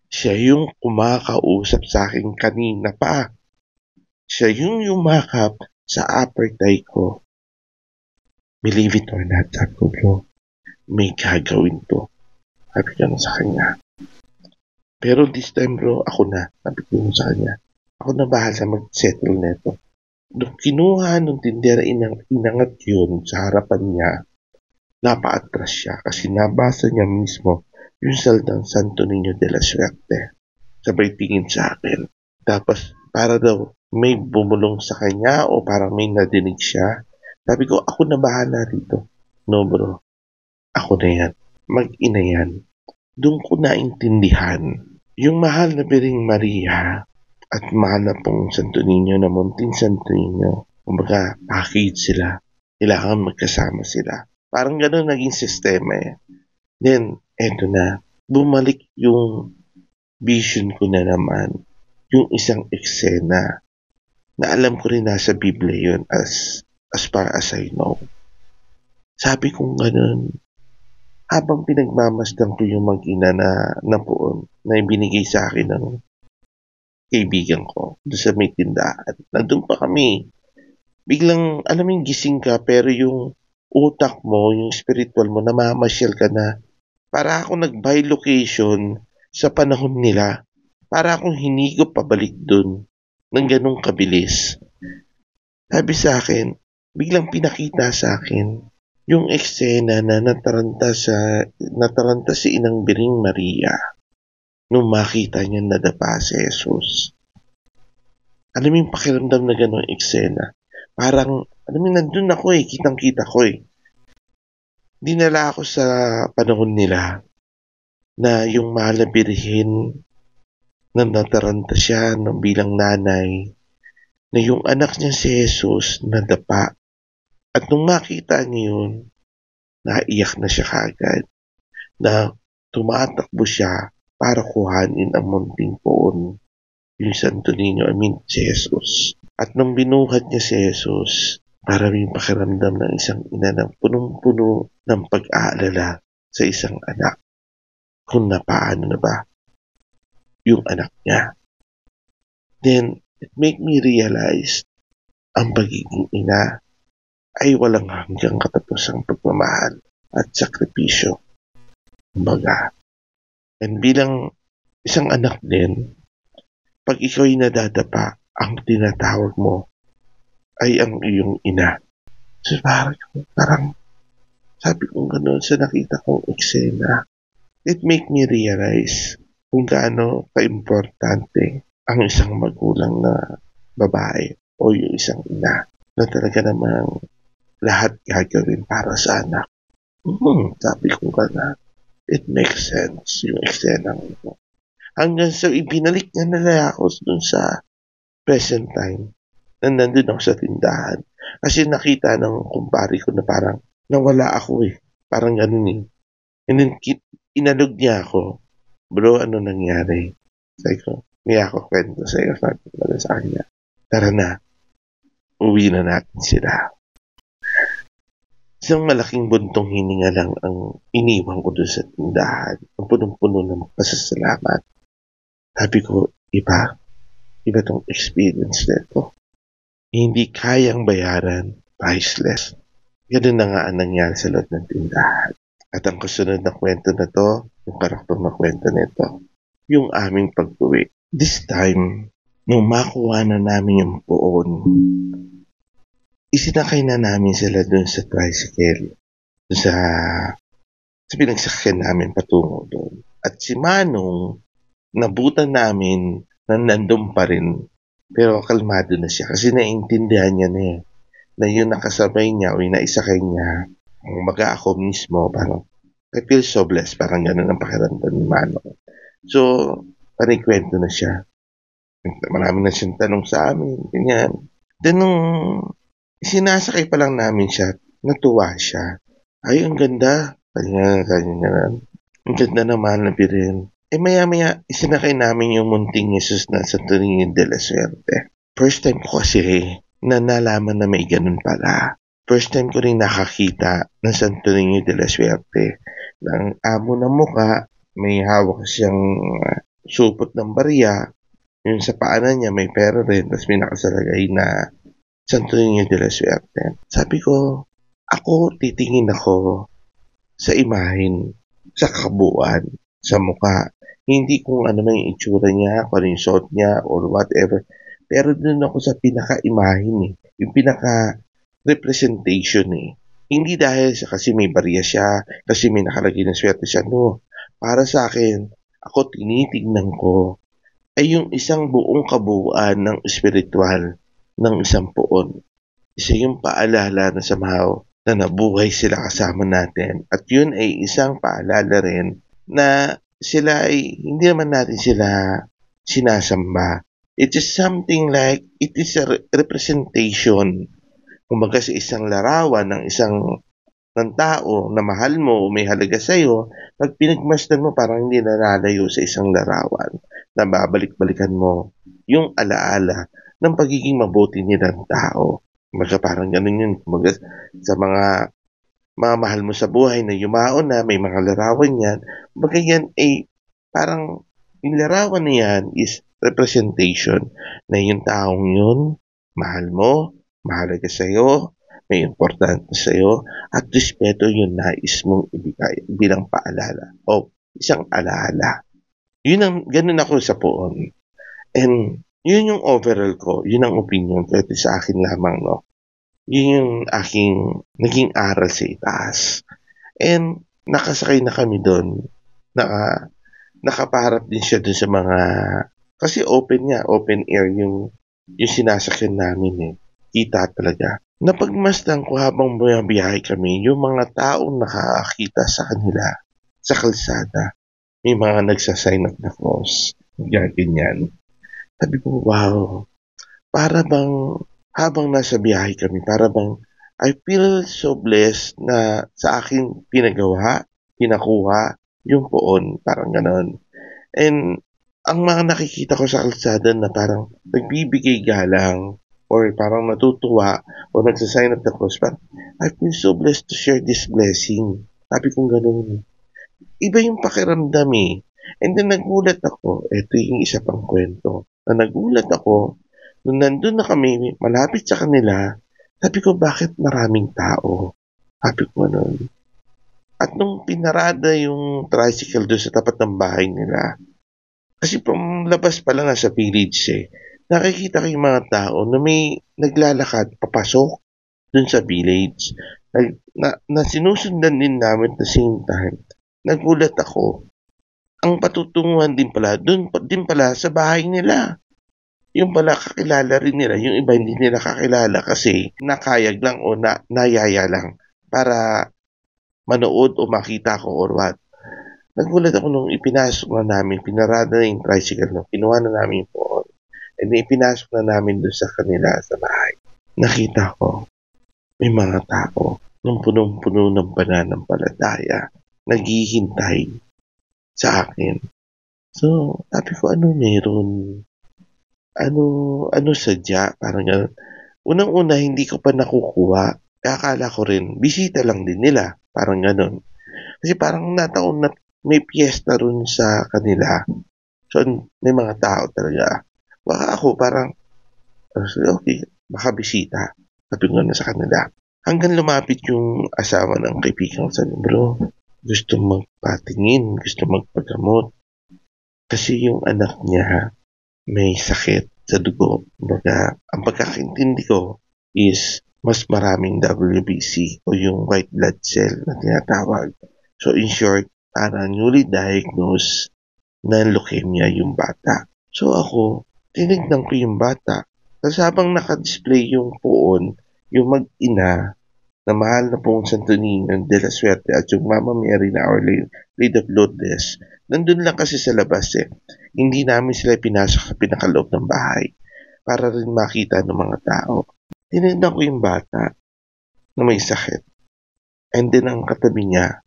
Siya yung kumakausap sa akin kanina pa. Siya yung yumakap sa upper thigh ko. Believe it or not, sabi ko, bro, may gagawin to. Sabi ko na sa kanya. Pero this time, bro, ako na. Sabi ko sa kanya. Ako na bahala mag-settle neto. Nung kinuha nung tindera inangat yun sa harapan niya, napaatras siya kasi nabasa niya mismo yung saldang Santo Niño de la Suerte. Sabay tingin sa akin. Tapos para daw may bumulong sa kanya o parang may nadinig siya. Sabi ko, ako na bahala rito. No bro, ako na yan. Mag-ina yan. Doon ko naintindihan yung mahal na Biring Maria at mahal na pong Santo Niño na Munting Santo Niño. Kumbaga, package sila. Kailangan magkasama sila. Parang gano'n naging sistema eh. Then, eto na. Bumalik yung vision ko na naman. Yung isang eksena na alam ko rin nasa Biblia yun as far as I know. Sabi kong gano'n, habang pinagmamasdan ko yung mag-ina na poon na ibinigay sa akin ng kaibigan ko doon sa may tindahan. Nandun pa kami. Biglang, alam mo yung gising ka pero yung utak mo, yung spiritual mo, namamasyal ka na. Para akong nag-buy location sa panahon nila. Para akong hinigop pabalik dun ng ganong kabilis. Sabi sa akin, biglang pinakita sa akin yung eksena na nataranta si Inang Biring Maria nung makita niya nadapa si Jesus. Alam mo yung pakiramdam na ganong eksena? Parang, alam mo, nandun ako eh, kitang-kita ko eh. Dinala ako sa panahon nila na yung mahal na birhen na nataranta siya ng bilang nanay, na yung anak niya si Jesus nadapa. At nung makita niya yun, naiyak na siya kagad, na tumatakbo siya para kuhanin ang munting poon, yung Santo Niño, si Jesus. At nung binuhat niya si Jesus, para may pakiramdam ng isang ina na punong-puno ng pag-aalala sa isang anak. Kung napaano na ba yung anak niya. Then, it made me realize ang pagiging ina ay walang hanggang katapusang pagmamahal at sakripisyo. Kumbaga. And bilang isang anak din, pag ikaw'y nadadapa, ang tinatawag mo ay ang iyong ina. So parang sabi kong gano'n sa nakita kong eksena, it make me realize kung gaano kaimportante ang isang magulang na babae o yung isang ina na talaga namang lahat gagawin para sa anak. Sabi ko gano'n, it makes sense yung eksena ko. Hanggang sa ibinalik niya nila ako dun sa present time na nandun ako sa tindahan. Kasi nakita ng kumpare ko na parang nawala ako eh. Parang ganun eh. And then inalog niya ako. Bro, ano nangyari? Sabi ko, may ako kwento sa'yo. Sabi ko sa kanya. Tara na. Uwi na natin sila. Isang malaking buntong hininga lang ang iniwan ko doon sa tindahan. Ang punong-puno ng pasasalamat. Sabi ko, iba tong experience nito. Hindi kayang bayaran, priceless. Ganun na nga ang nangyari sa loob ng tindahan. At ang kasunod na kwento na to, yung karakter na kwento nito, yung aming pag-uwi. This time, nung makuha na namin yung poon, isinakay na namin sila dun sa tricycle. Dun sa pinagsakyan namin patungo doon. At si Manong, nabutan namin na nandun pa rin. Pero kalmado na siya kasi naiintindihan niya na na yung nakasabay niya o yung naisakay niya, ang baga ako mismo, parang I feel so blessed, parang gano'n ang pakiramdam ni Manong. So, panikwento na siya. Marami na siyang tanong sa amin, ganyan. Then nung sinasakay pa lang namin siya, natuwa siya. Ay, ang ganda. Kanya. Ang ganda naman na birin. Maya-maya, isinakay namin yung munting Jesus na Santo Niño de la Suerte. First time ko kasi na nalaman na may ganun pala. First time ko rin nakakita ng Santo Niño de la Suerte. Ng amo ng muka, may hawak siyang supot ng barya. Yung sa paanan niya may pera rin, tapos may nakasalagay na Santo Niño de la Suerte. Sabi ko, ako titingin ako sa imahin, sa kabuuan, sa muka. Hindi kung ano man yung itsura niya, kung ano yung suot niya, or whatever. Pero dun ako sa pinaka-imahin yung pinaka-representation Hindi dahil kasi may barya siya, kasi may nakalagay na swerte siya. No, para sa akin, ako tinitignan ko ay yung isang buong kabuuan ng espiritual ng isang poon. Isa yung paalala na somehow na nabuhay sila kasama natin. At yun ay isang paalala rin na sila ay hindi naman natin sila sinasamba. It is something like, it is a representation. Kumbaga sa isang larawan ng tao na mahal mo o may halaga sa'yo, pag pinagmasdan mo parang hindi nalalayo sa isang larawan na babalik-balikan mo yung alaala ng pagiging mabuti nilang tao. Kumbaga parang ganun yun. Kumbaga sa mga mahal mo sa buhay na yumaon na, may mga larawan yan. Kumbaga yan ay parang yung larawan na yan is representation na yung taong yun, mahal mo, mahalaga sa'yo, may importante sa'yo, at respeto yung nais mong ibigay bilang paalala o isang alaala. Ganun ako sa poon. And yun yung overall ko, yun ang opinion ko, ito sa akin lamang, no? Yun yung aking naging aral sa itaas. And nakasakay na kami doon, nakapaharap din siya doon sa mga, kasi open air yung sinasakyan namin kita talaga. Napagmasdan ko habang bumabiyahe kami, yung mga taong nakakita sa kanila, sa kalsada, may mga nagsasign up na cross, ganyan. Sabi ko, wow, para bang, habang nasa biyahe kami, para bang, I feel so blessed na sa akin pinakuha, yung poon, parang ganon. And, ang mga nakikita ko sa kalsada na parang nagbibigay galang, or parang natutuwa, o nagsasign up na cross, parang, I feel so blessed to share this blessing. Sabi kong ganon. Iba yung pakiramdam And then nagulat ako, ito yung isa pang kwento, na nagulat ako, nung nandun na kami, malapit sa kanila, sabi ko, bakit maraming tao? Sabi ko ganon. At nung pinarada yung tricycle doon sa tapat ng bahay nila, kasi labas pa lang sa village nakikita ko yung mga tao na may naglalakad papasok doon sa village. Na sinusundan din namin at the same time. Nagulat ako. Ang patutunguhan din pala, doon din pala sa bahay nila. Yung pala kakilala rin nila, yung iba hindi nila kakilala kasi nakayag lang o nayaya lang para manood o makita ko or what. Nagulat ako nung ipinasok na namin, pinarada na yung tricycle, kinuha na namin yung phone, and ipinasok na namin doon sa kanila sa bahay. Nakita ko, may mga tao nung punong-puno ng pananampalataya, naghihintay sa akin. So, sabi ko, ano meron? Ano sadya? Parang gano'n. Unang-una, hindi ko pa nakukuha. Akala ko rin, bisita lang din nila. Parang gano'n. Kasi parang nataon na may piyesta rin sa kanila. So, may mga tao talaga. Baka ako parang, okay, baka bisita. Sabi ko na sa kanila. Hanggang lumapit yung asawa ng kaibigan sa bro, gusto magpatingin, gusto magpagamot. Kasi yung anak niya may sakit sa dugo. Baga, ang pagkakaintindi ko is mas maraming WBC o yung white blood cell na tinatawag. So in short, parang newly diagnosed na leukemia yung bata. So ako, tinignan ko yung bata. Tapos habang naka-display yung poon, yung mag-ina, na mahal na pong Santo Niño de la Suerte at yung Mama Mary na Our Lady of Lourdes, nandun lang kasi sa labas eh. Hindi namin sila pinasok sa pinakaloob ng bahay para rin makita ng mga tao. Tinignan ko yung bata na may sakit. And then ang katabi niya,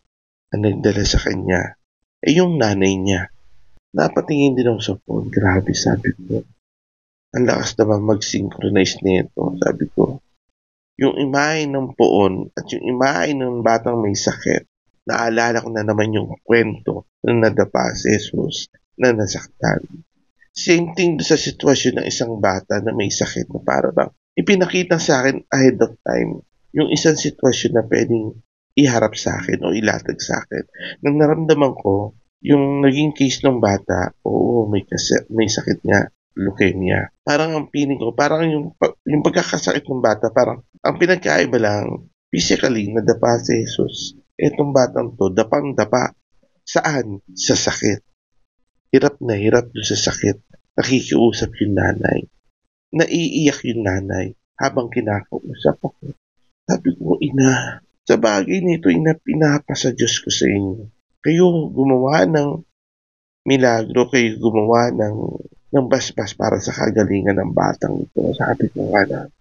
ang nagdala sa kanya, ay yung nanay niya. Napatingin din ako sa phone. Grabe, sabi ko. Ang lakas naman mag-synchronize nito, sabi ko. Yung imahe ng poon at yung imahe ng batang may sakit, naalala ko na naman yung kwento ng nadapa si Jesus na nasaktan. Same thing sa sitwasyon ng isang bata na may sakit na para bang ipinakita sa akin ahead of time yung isang sitwasyon na pwedeng iharap sa akin o ilatag sa akin. Nang naramdaman ko, yung naging case ng bata, oo, may sakit nga, leukemia. Parang ang feeling ko, parang yung pagkakasakit ng bata, parang ang pinagkaiba lang, physically, nadapa si Jesus. Etong batang to, dapang-dapa. Saan? Sa sakit. Hirap na hirap doon sa sakit. Nakikiusap yung nanay. Naiiyak yung nanay habang kinakausap ako. Sabi ko, ina, sa bagay nito, ina, pinapasa Diyos ko sa inyo. Kayo gumawa ng milagro, kayo gumawa ng basbas para sa kagalingan ng batang ito. Sabi ko nga na.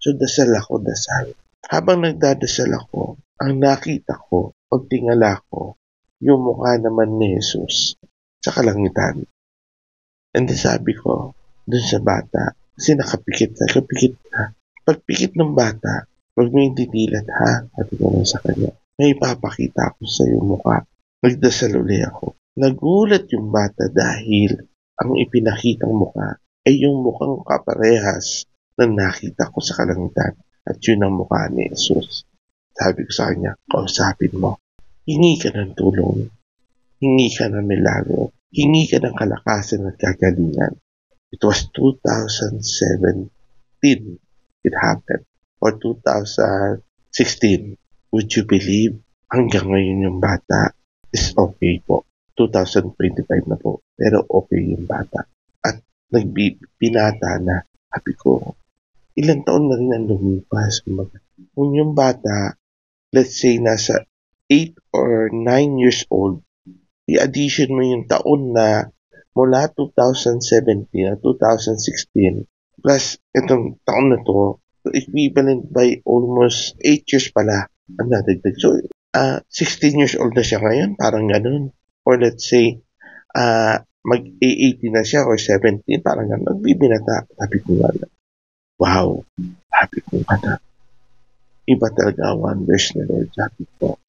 So, dasal ako, dasal. Habang nagdadasal ako, ang nakita ko, pagtingala ko, yung mukha naman ni Jesus sa kalangitan. And then sabi ko, dun sa bata, kasi nakapikit na. Pagpikit ng bata, pag may didilat ha, sabi ko lang sa kanya, may ipapakita ko sa iyong mukha. Nagdasal uli ako. Nagulat yung bata dahil ang ipinakitang mukha ay yung mukhang kaparehas na nakita ko sa kalangitan at yun ang mukha ni Jesus. Sabi ko sa kanya, kausapin mo. Hingi ka ng tulong. Hingi ka ng milagro. Hingi ka ng kalakasan at kagalingan. It was 2017 it happened. Or 2016. Would you believe? Hanggang ngayon yung bata is okay po. 2025 na po. Pero okay yung bata. At binata na. Sabi ko, ilang taon na rin ang lumipas. Kung yung bata, let's say nasa 8 or 9 years old, i-addition mo yung taon na mula 2017 at 2016 plus itong taon na to, equivalent by almost 8 years pala ang nadagdag. So, 16 years old na siya ngayon, parang ganun. Or let's say, mag-18 na siya or 17, parang ganun. Nagbibinata, sabi ko nga na. Wow, sabi ko nga na. Iba talaga wonders ni Lord, sabi ko.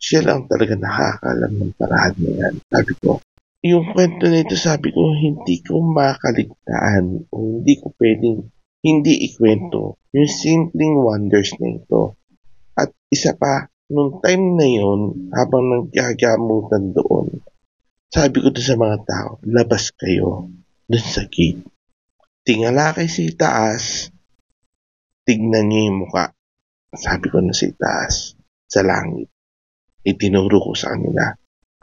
Siya lang talaga nakakalam ng paraan niya yan, sabi ko. Yung kwento na ito, sabi ko, hindi ko makaligtaan o hindi ko pwedeng hindi ikwento yung simpleng wonders na ito. At isa pa, nung time na yun, habang nagkagamutan doon, sabi ko doon sa mga tao, labas kayo doon sa gate. Tingala kayo sa itaas, tignan niyo yung mukha. Sabi ko na sa itaas, sa langit. Itinuro ko sa kanila,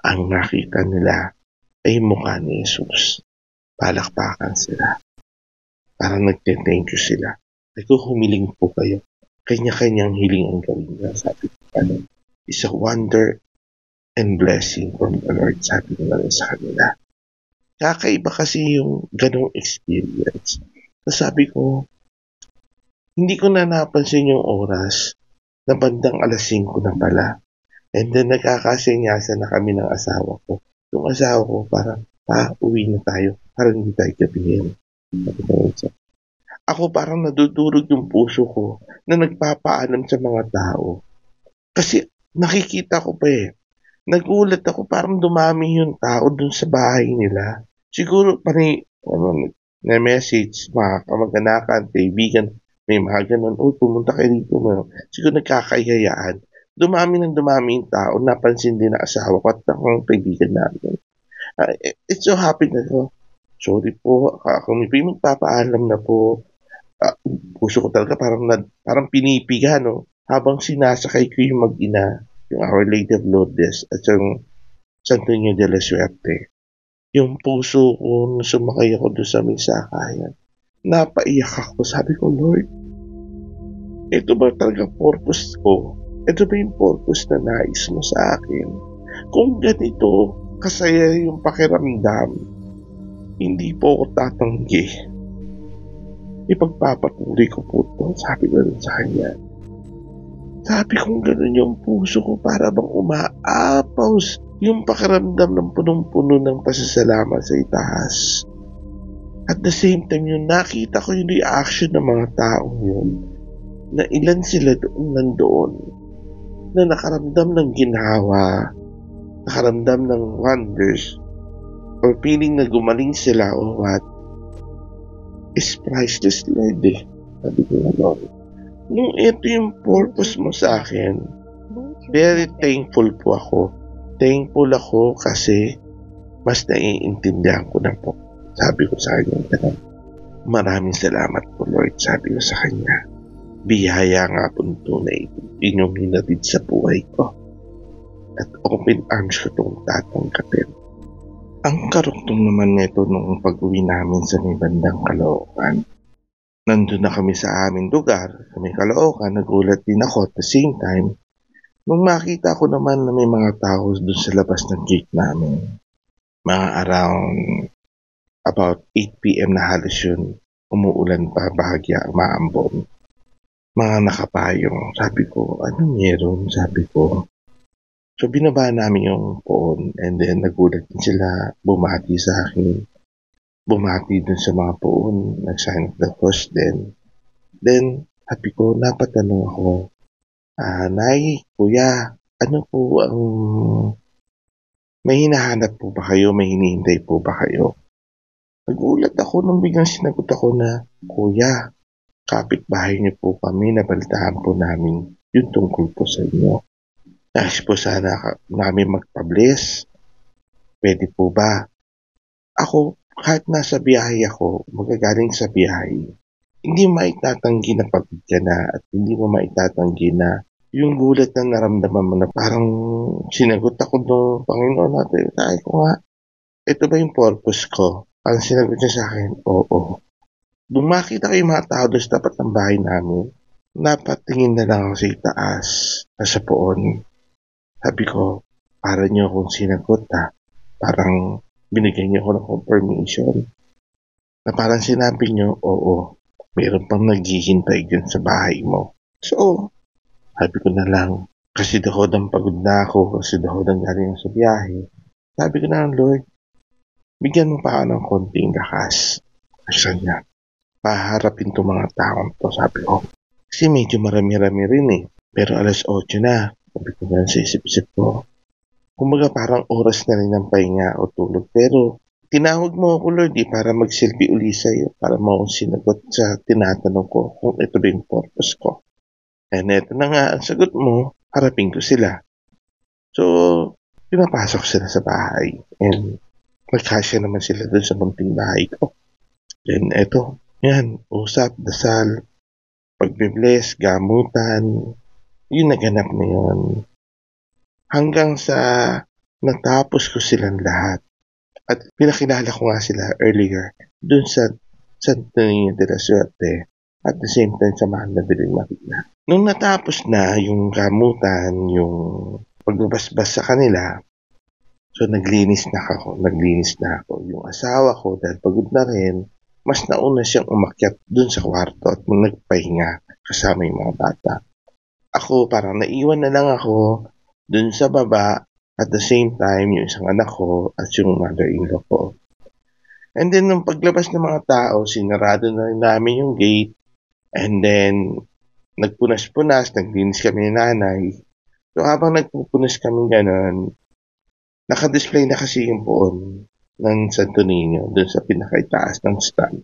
ang nakita nila ay mukha ni Jesus. Palakpakan sila. Parang nagte-thank you sila. Ay kung humiling po kayo, kanya-kanyang hiling ang gawin niya. Sabi ko, ano, is a wonder and blessing from the Lord. Sabi ko na rin sa kanila. Kakaiba kasi yung ganong experience. Sabi ko, hindi ko na napansin yung oras na bandang alas 5 na pala. And then nagkakasenyasan na kami ng asawa ko. Yung asawa ko parang, uwi na tayo. Parang hindi tayo gabihin. Ako parang nadudurog yung puso ko na nagpapaalam sa mga tao. Kasi nakikita ko pa eh. Nagulat ako parang dumami yung tao dun sa bahay nila. Siguro na message, mga kamag-anakan, kaibigan, may mga ganun, pumunta kayo dito. Siguro nagkakayayaan. Dumami yung tao, napansin din na asawa ko at ang kaibigan namin. It's so happy na ko. Sorry po, kung may magpapaalam na po, puso ko talaga parang pinipiga, no? Habang sinasakay ko yung mag-ina, yung Our Lady of Lourdes at yung Santo Niño de la Suerte. Yung puso ko, nung sumakay ako doon sa may sakayan, napaiyak ako. Sabi ko, Lord, ito ba talaga purpose ko ito ba yung purpose na nais mo sa akin? Kung ganito kasaya yung pakiramdam, hindi po ako tatanggi. Ipagpapatuloy ko po ito, sabi ko rin sa kanya. Sabi kong gano'n yung puso ko, para bang umaapaw yung pakiramdam ng punong-puno ng pasasalamat sa itaas. At the same time, yung nakita ko yung reaction ng mga taong yun, na ilan sila nandoon, na nakaramdam ng ginhawa, nakaramdam ng wonders, or feeling na gumaling sila o what, is priceless, Lord eh. Sabi ko na, Lord, nung ito yung purpose mo sa akin, very thankful po ako. Thankful ako kasi mas naiintindihan ko na po. Sabi ko sa kanya, maraming salamat po, Lord. Sabi ko sa kanya, biyaya nga po ito na inyong hinatid sa buhay ko. At open arms ko itong tatanggapin. Ang karuktong naman nito nung pag-uwi namin sa may bandang Caloocan. Nandun na kami sa aming lugar, sa may Caloocan, nagulat din ako at the same time, nung makita ko naman na may mga tao dun sa labas ng gate namin. Mga around about 8 p.m. na halos yun, umuulan pa, bahagya, maambon. Mga nakapayong, sabi ko, ano meron? Sabi ko. So binaba namin yung poon and then nagulat din sila, bumati sa akin. Bumati dun sa mga poon, nag-sign of the cross din. Then, sabi ko, napatanong ako, Nay, Kuya, ano po ang may hinahanap po ba kayo? May hinihintay po ba kayo? Nagulat ako nung biglang sinagot ako na, Kuya, kapitbahay niyo po kami, nabalitaan po namin yung tungkol po sa inyo. Nais po sana namin magpa-bless. Pwede po ba? Ako, kahit nasa biyahe ako, magagaling sa biyahe, hindi maitatanggi na pagod ka na at hindi mo maitatanggi na yung gulat na naramdaman mo na parang sinagot ako ng Panginoon natin. Sabi ko nga, ito ba yung purpose ko? Parang sinagot niya sa akin, oo. Nung makita ko yung mga tao doon sa tapat ng bahay namin, napatingin na lang ako sa itaas, sa poon. Sabi ko, para niyo akong sinagot Parang binigyan niyo ako ng confirmation. Na parang sinabi niyo, oo, mayroon pang naghihintay dyan sa bahay mo. So, sabi ko na lang, kasi daw pagod na ako, kasi daw galing sa biyahe. Sabi ko na lang, Lord, bigyan mo pa ako ng konting lakas. Kasi niya, paharapin itong mga taong to, sabi ko. Kasi medyo marami-rami rin eh. Pero alas 8 na. Sabi ko na sa isip-isip ko. Kumbaga parang oras na rin ng pahinga o tulog. Pero tinawag mo ako, Lord, para magsilbi uli sa'yo. Para mo sinagot sa tinatanong ko kung ito ba yung purpose ko. And eto na nga, ang sagot mo, harapin ko sila. So, pinapasok sila sa bahay. And magkasya naman sila doon sa munting bahay ko. Then eto, yan, usap, dasal, pagbibless, gamutan, yung naganap na yun. Hanggang sa natapos ko silang lahat. At pinakilala ko nga sila earlier dun sa Santo Niño de la Suerte. At the same time sa Mahal na Birheng Maria. Nung natapos na yung gamutan, yung pagbabasbas sa kanila, so naglinis na ako. Yung asawa ko, dahil pagod na rin, mas nauna siyang umakyat dun sa kwarto at nagpahinga kasama yung mga bata. Ako, parang naiwan na lang ako dun sa baba at the same time yung isang anak ko at yung mother-in-law ko. And then, nung paglabas ng mga tao, sinarado na rin namin yung gate and then, nagpunas-punas, naglinis kami ni nanay. So, habang nagpupunas kami ganun, naka-display na kasi yung poon ng Santo Niño dun sa pinakaitaas ng stand.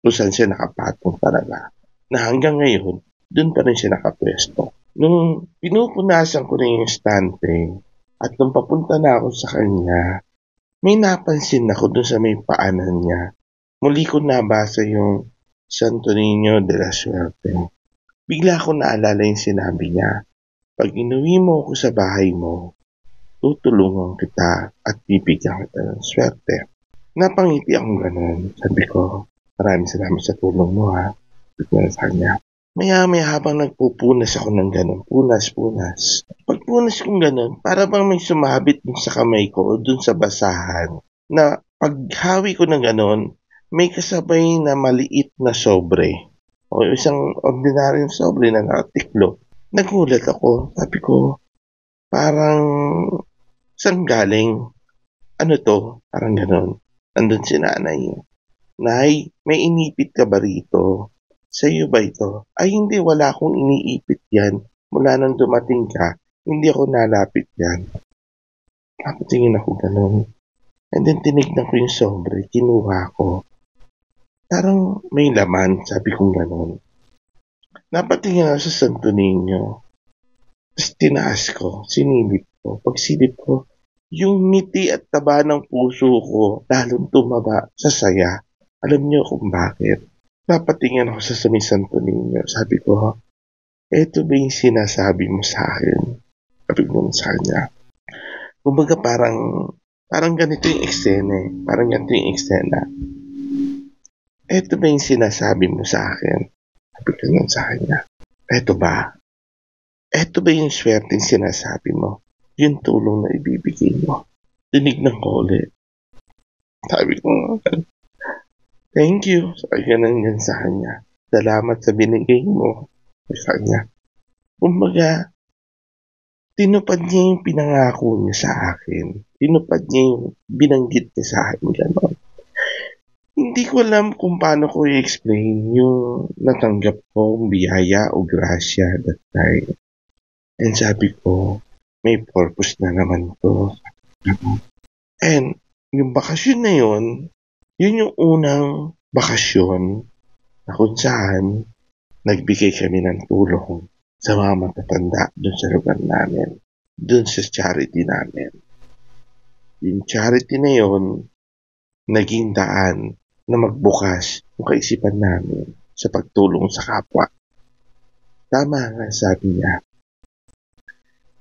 Kung saan siya nakapatong talaga. Na hanggang ngayon, dun pa rin siya nakapwesto. Nung pinupunasan ko na yung stante at nung papunta na ako sa kanya, may napansin ako dun sa may paanan niya. Muli ko nabasa yung Santo Niño de la Suerte. Bigla ko naalala yung sinabi niya, pag inuwi mo ako sa bahay mo, tutulungan kita at bibigyan kita ng swerte. Napangiti akong ganun. Sabi ko, maraming salamat sa tulong mo Sabi ko sa kanya. Maya-maya habang nagpupunas ako ng gano'n, punas. Pagpunas kong gano'n, para bang may sumabit dun sa kamay ko, dun sa basahan, na paghawi ko ng gano'n, may kasabay na maliit na sobre o isang ordinaryong sobre na nakatiklop. Nagulat ako, sabi ko, parang saan galing? Ano 'to? Parang gano'n. Nandun si nanay. "Nay, may inipit ka ba rito? Sa'yo ba ito?" "Ay hindi, wala akong iniipit 'yan. Mula nang dumating ka, hindi ako nalapit diyan." Napatingin ako gano'n, and then tinignan ko yung sobre, kinuha ko. Parang may laman, sabi kong gano'n. Napatingin ako sa Santo Niño, ta's tinaas ko, sinilip ko. Pagsilip ko, yung ngiti at taba ng puso ko lalong tumaba sa saya. Alam niyo kung bakit? Napatingin ako sa may Santo Niño, sabi ko, "Eto ba yung sinasabi mo sa akin?" Sabi ko sa kanya. Kumbaga parang ganito yung eksena eh. Parang ganito yung eksena. "Eto ba yung sinasabi mo sa akin?" Sabi ko sa kanya. "Eto ba? Eto ba yung swerteng sinasabi mo? Yung tulong na ibibigay mo?" Tinignan ko ulit. Sabi ko, "Thank you." Sabi ganun sa kanya. "Salamat sa binigay mo." Sa kanya. Kumbaga, tinupad niya yung pinangako niya sa akin. Tinupad niya yung binanggit niya sa akin. Ganon. Hindi ko alam kung paano ko i-explain yung natanggap kong biyaya o grasya that time. And sabi ko, may purpose na naman to. And yung bakasyon na yun yung unang bakasyon na kung saan nagbigay kami ng tulong sa mga matatanda dun sa lugar namin, dun sa charity namin. Yung charity na yun, naging daan na magbukas yung kaisipan namin sa pagtulong sa kapwa. Tama nga sabi niya,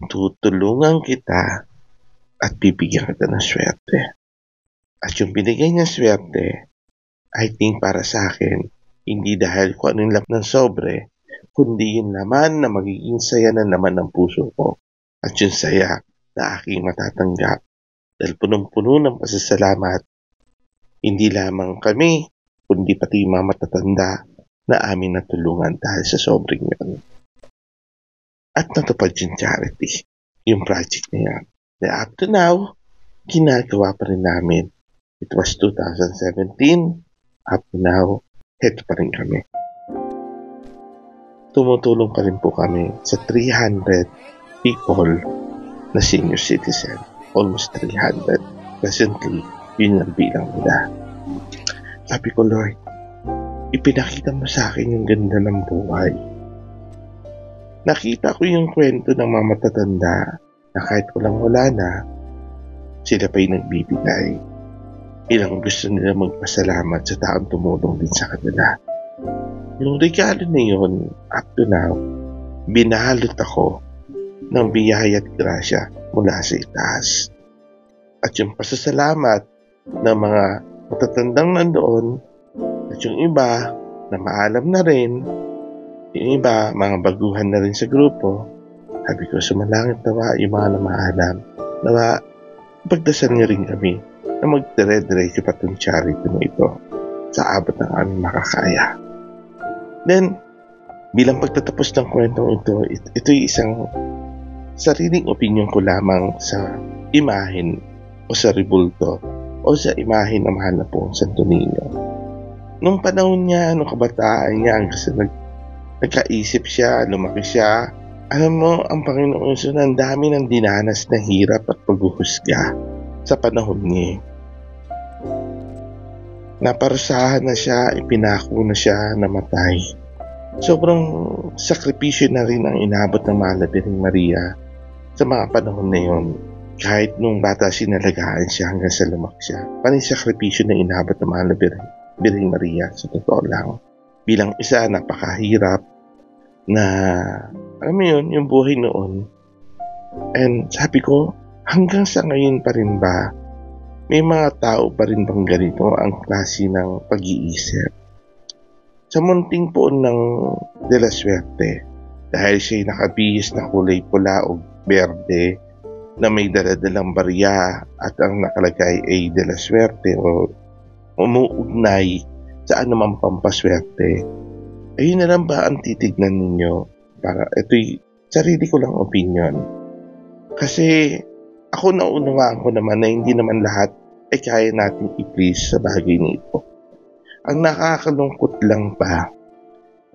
tutulungan kita at bibigyan kita ng swerte. At yung binigay niya swerte, I think para sa akin, hindi dahil kung anong laman ng sobre, kundi yung laman na magiging saya na naman ng puso ko. At yung saya na aking matatanggap. Dahil punong-puno ng pasasalamat, hindi lamang kami, kundi pati yung mga matatanda na amin natulungan dahil sa sobrang yun. At natupad yung charity, yung project na yan. Na up to now, ginagawa pa rin namin. It was 2017, up to now, heto pa rin kami. Tumutulong pa rin po kami sa 300 people na senior citizen. Almost 300. Presently, yun ang bilang nila. Sabi ko, Lord, ipinakita mo sa akin yung ganda ng buhay. Nakita ko yung kwento ng mga matatanda na kahit walang-wala na, sila pa'y nagbibigay. Ilang gusto nila magpasalamat sa taong tumulong din sa kanila. Yung regalo na yun, up to now, binalot ako ng biyaya at grasya mula sa itaas. At yung pasasalamat ng mga matatandang nandoon, at yung iba na maalam na rin, yung iba mga baguhan na rin sa grupo, sabi ko, sumalangit nawa yung mga na maalam, nawa pagdasal niyo rin kami na magdire-diretso pa itong charity mo ito sa abot ng aming makakaya. Then, bilang pagtatapos ng kwentong ito yung isang sariling opinion ko lamang sa imahen o sa rebulto o sa imahen ng mahal na pong Santo Niño. Nung panahon niya, nung kabataan niya, hanggang sa nagkaisip siya, lumaki siya, alam mo, ang Panginoon Yesus, ang dami ng dinanas na hirap at paghuhusga sa panahon niya. Naparusahan na siya, ipinako na siya, namatay. Sobrang sakripisyo na rin ang inabot ng Mahal na Birheng Maria sa mga panahon na yun. Kahit nung bata sinalagaan siya hanggang sa lumaki siya. Parang sakripisyo na inabot ng Mahal na Birheng Maria sa totoo lang. Bilang isa, napakahirap na, alam mo yun, yung buhay noon. And sabi ko, hanggang sa ngayon pa rin ba, may mga tao pa rin bang ganito ang klase ng pag-iisip? sa munting poon ng De La Suerte dahil siya'y nakabihis na kulay pula o berde na may daladalang barya at ang nakalagay ay De La Suerte o umuugnay sa anumang pampaswerte. Ayun na lang ba ang titignan ninyo? Para ito'y sarili ko lang opinion. Kasi ako naunawaan ko naman na hindi naman lahat ay kaya natin i-please sa bagay nito. Ang nakakalungkot lang pa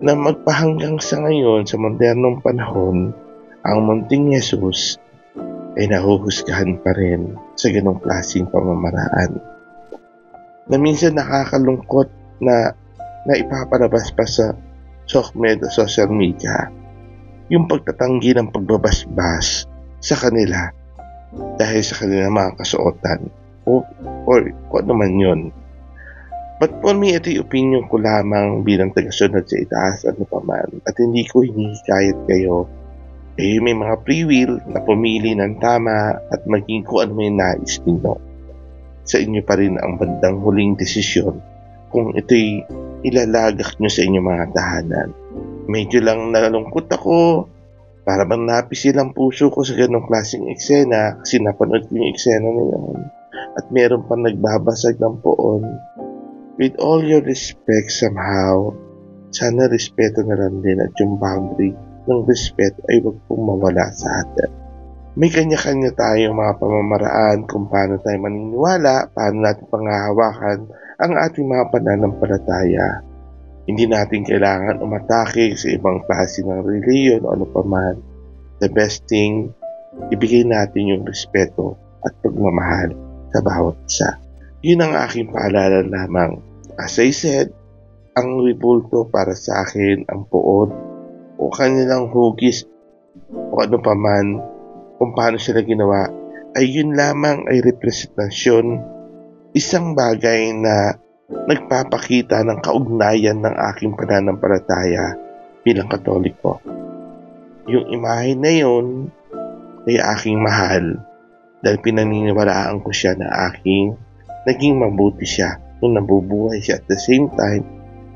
na magpahanggang sa ngayon sa modernong panahon, ang munting Jesus ay nahuhusgahan pa rin sa ganong klaseng pamamaraan. Na minsan nakakalungkot na ipapalabas pa sa social media yung pagtatanggi ng pagbabasbas sa kanila dahil sa kanilang mga kasuotan or kung ano man yun. But for me, ito'y opinion ko lamang bilang tagasunod sa itaas at napaman at hindi ko hinihikayat kayo. May mga free will na pumili ng tama at maging kung ano may nais ninyo. Sa inyo pa rin ang bandang huling desisyon kung ito'y ilalagak nyo sa inyong mga tahanan. Medyo lang nalungkot ako, para bang napisil ang puso ko sa ganong klaseng eksena kasi napanood ko yung eksena na yun at meron pang nagbabasag ng poon. With all your respect somehow, sana respeto na lang din at yung boundary ng respeto ay wag pong mawala sa atin. May kanya-kanya tayong mga pamamaraan kung paano tayo maniniwala, paano natin panghahawakan ang ating mga pananampalataya. Hindi natin kailangan umatake sa ibang klase ng reliyon o ano paman. The best thing, ibigay natin yung respeto at pagmamahal sa bawat isa. Yun ang aking paalala lamang. As I said, ang ribulto para sa akin, ang puot o kanilang hugis o ano paman kung paano sila ginawa, ay yun lamang ay representasyon, isang bagay na nagpapakita ng kaugnayan ng aking pananampalataya bilang Katoliko. Yung imahe na yun ay aking mahal dahil pinaniniwalaan ko siya na aking naging mabuti siya nung nabubuhay siya. At the same time,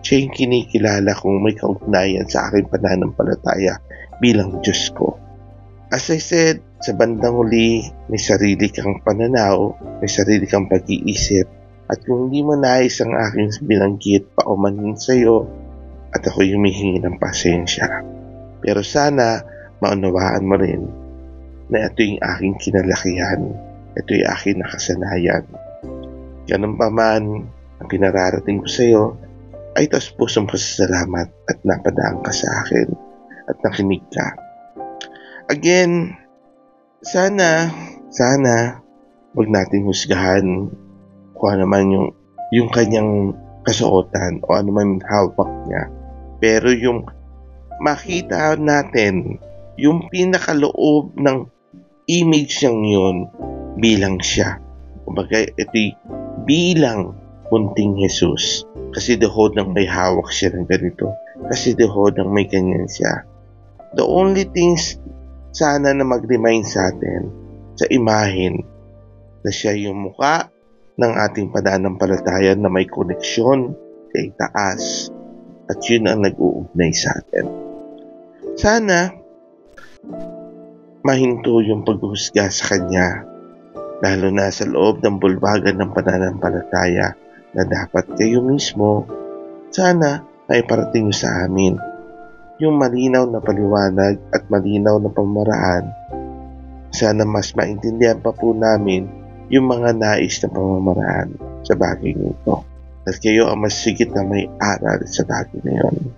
siya yung kinikilala kong may kaugnayan sa aking pananampalataya bilang Diyos ko. As I said, sa bandang huli, may sarili kang pananaw, may sarili kang pag-iisip, at kung hindi mo nais ang aking binanggit, paumanhin sa'yo, at ako humihingi ng pasensya. Pero sana, maunawaan mo rin na ito yung aking kinalakihan, ito yung aking nakasanayan. Ganun pa man, ang pinararating ko sa'yo, ay taos pusong pasasalamat at napadaan ka sa akin at nakinig ka. Again, sana wag natin husgahan kung ano man yung kanyang kasuotan o ano man hawak niya. Pero yung makita natin yung pinakaloob ng image niyang yun bilang siya. Kumbaga, ito'y bilang munting Jesus. Kasi dehod nang may hawak siya ng ganito. Kasi dehod nang may ganyan siya. The only things sana na mag-remind sa atin sa imahin na siya yung mukha ng ating pananampalataya na may koneksyon kay taas at yun ang nag-uugnay sa atin. Sana mahinto yung paghuhusga sa kanya, lalo na sa loob ng bulwagan ng pananampalataya na dapat kayo mismo sana ay parating sa amin yung malinaw na paliwanag at malinaw na pamamaraan. Sana mas maintindihan pa po namin yung mga nais na pamamaraan sa bagay nito. At kayo ang mas sigit na may aral sa bagay na yun.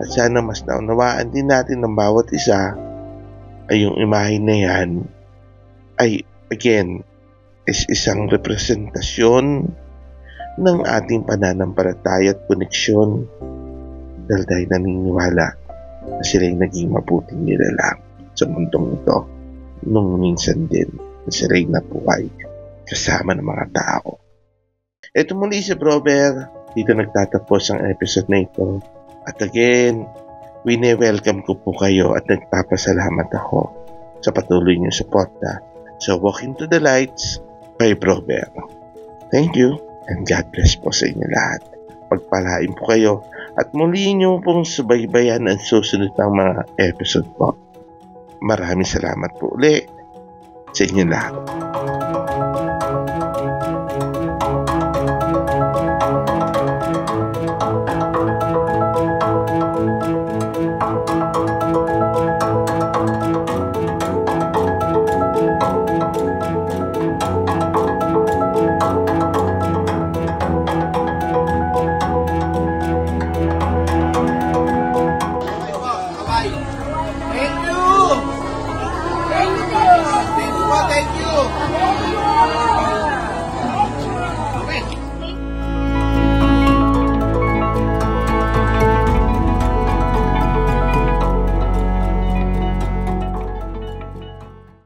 At sana mas naunawaan din natin ng bawat isa ay yung imahe na yan ay again is isang representasyon ng ating pananampalataya at koneksyon dahil naniniwala na sila yung naging mabuting nilalang sa mundong ito nung minsan din na sila yung nabuhay kasama ng mga tao. Ito muli si Brober, dito nagtatapos ang episode na ito. At again, wini-welcome ko po kayo at nagpapasalamat ako sa patuloy niyong suporta sa Walk Into the Lights by Brober. Thank you and God bless po sa inyo lahat. Pagpalain po kayo At muli niyo pong subaybayan ang susunod ng mga episode po. Maraming salamat po ulit sa inyo lahat.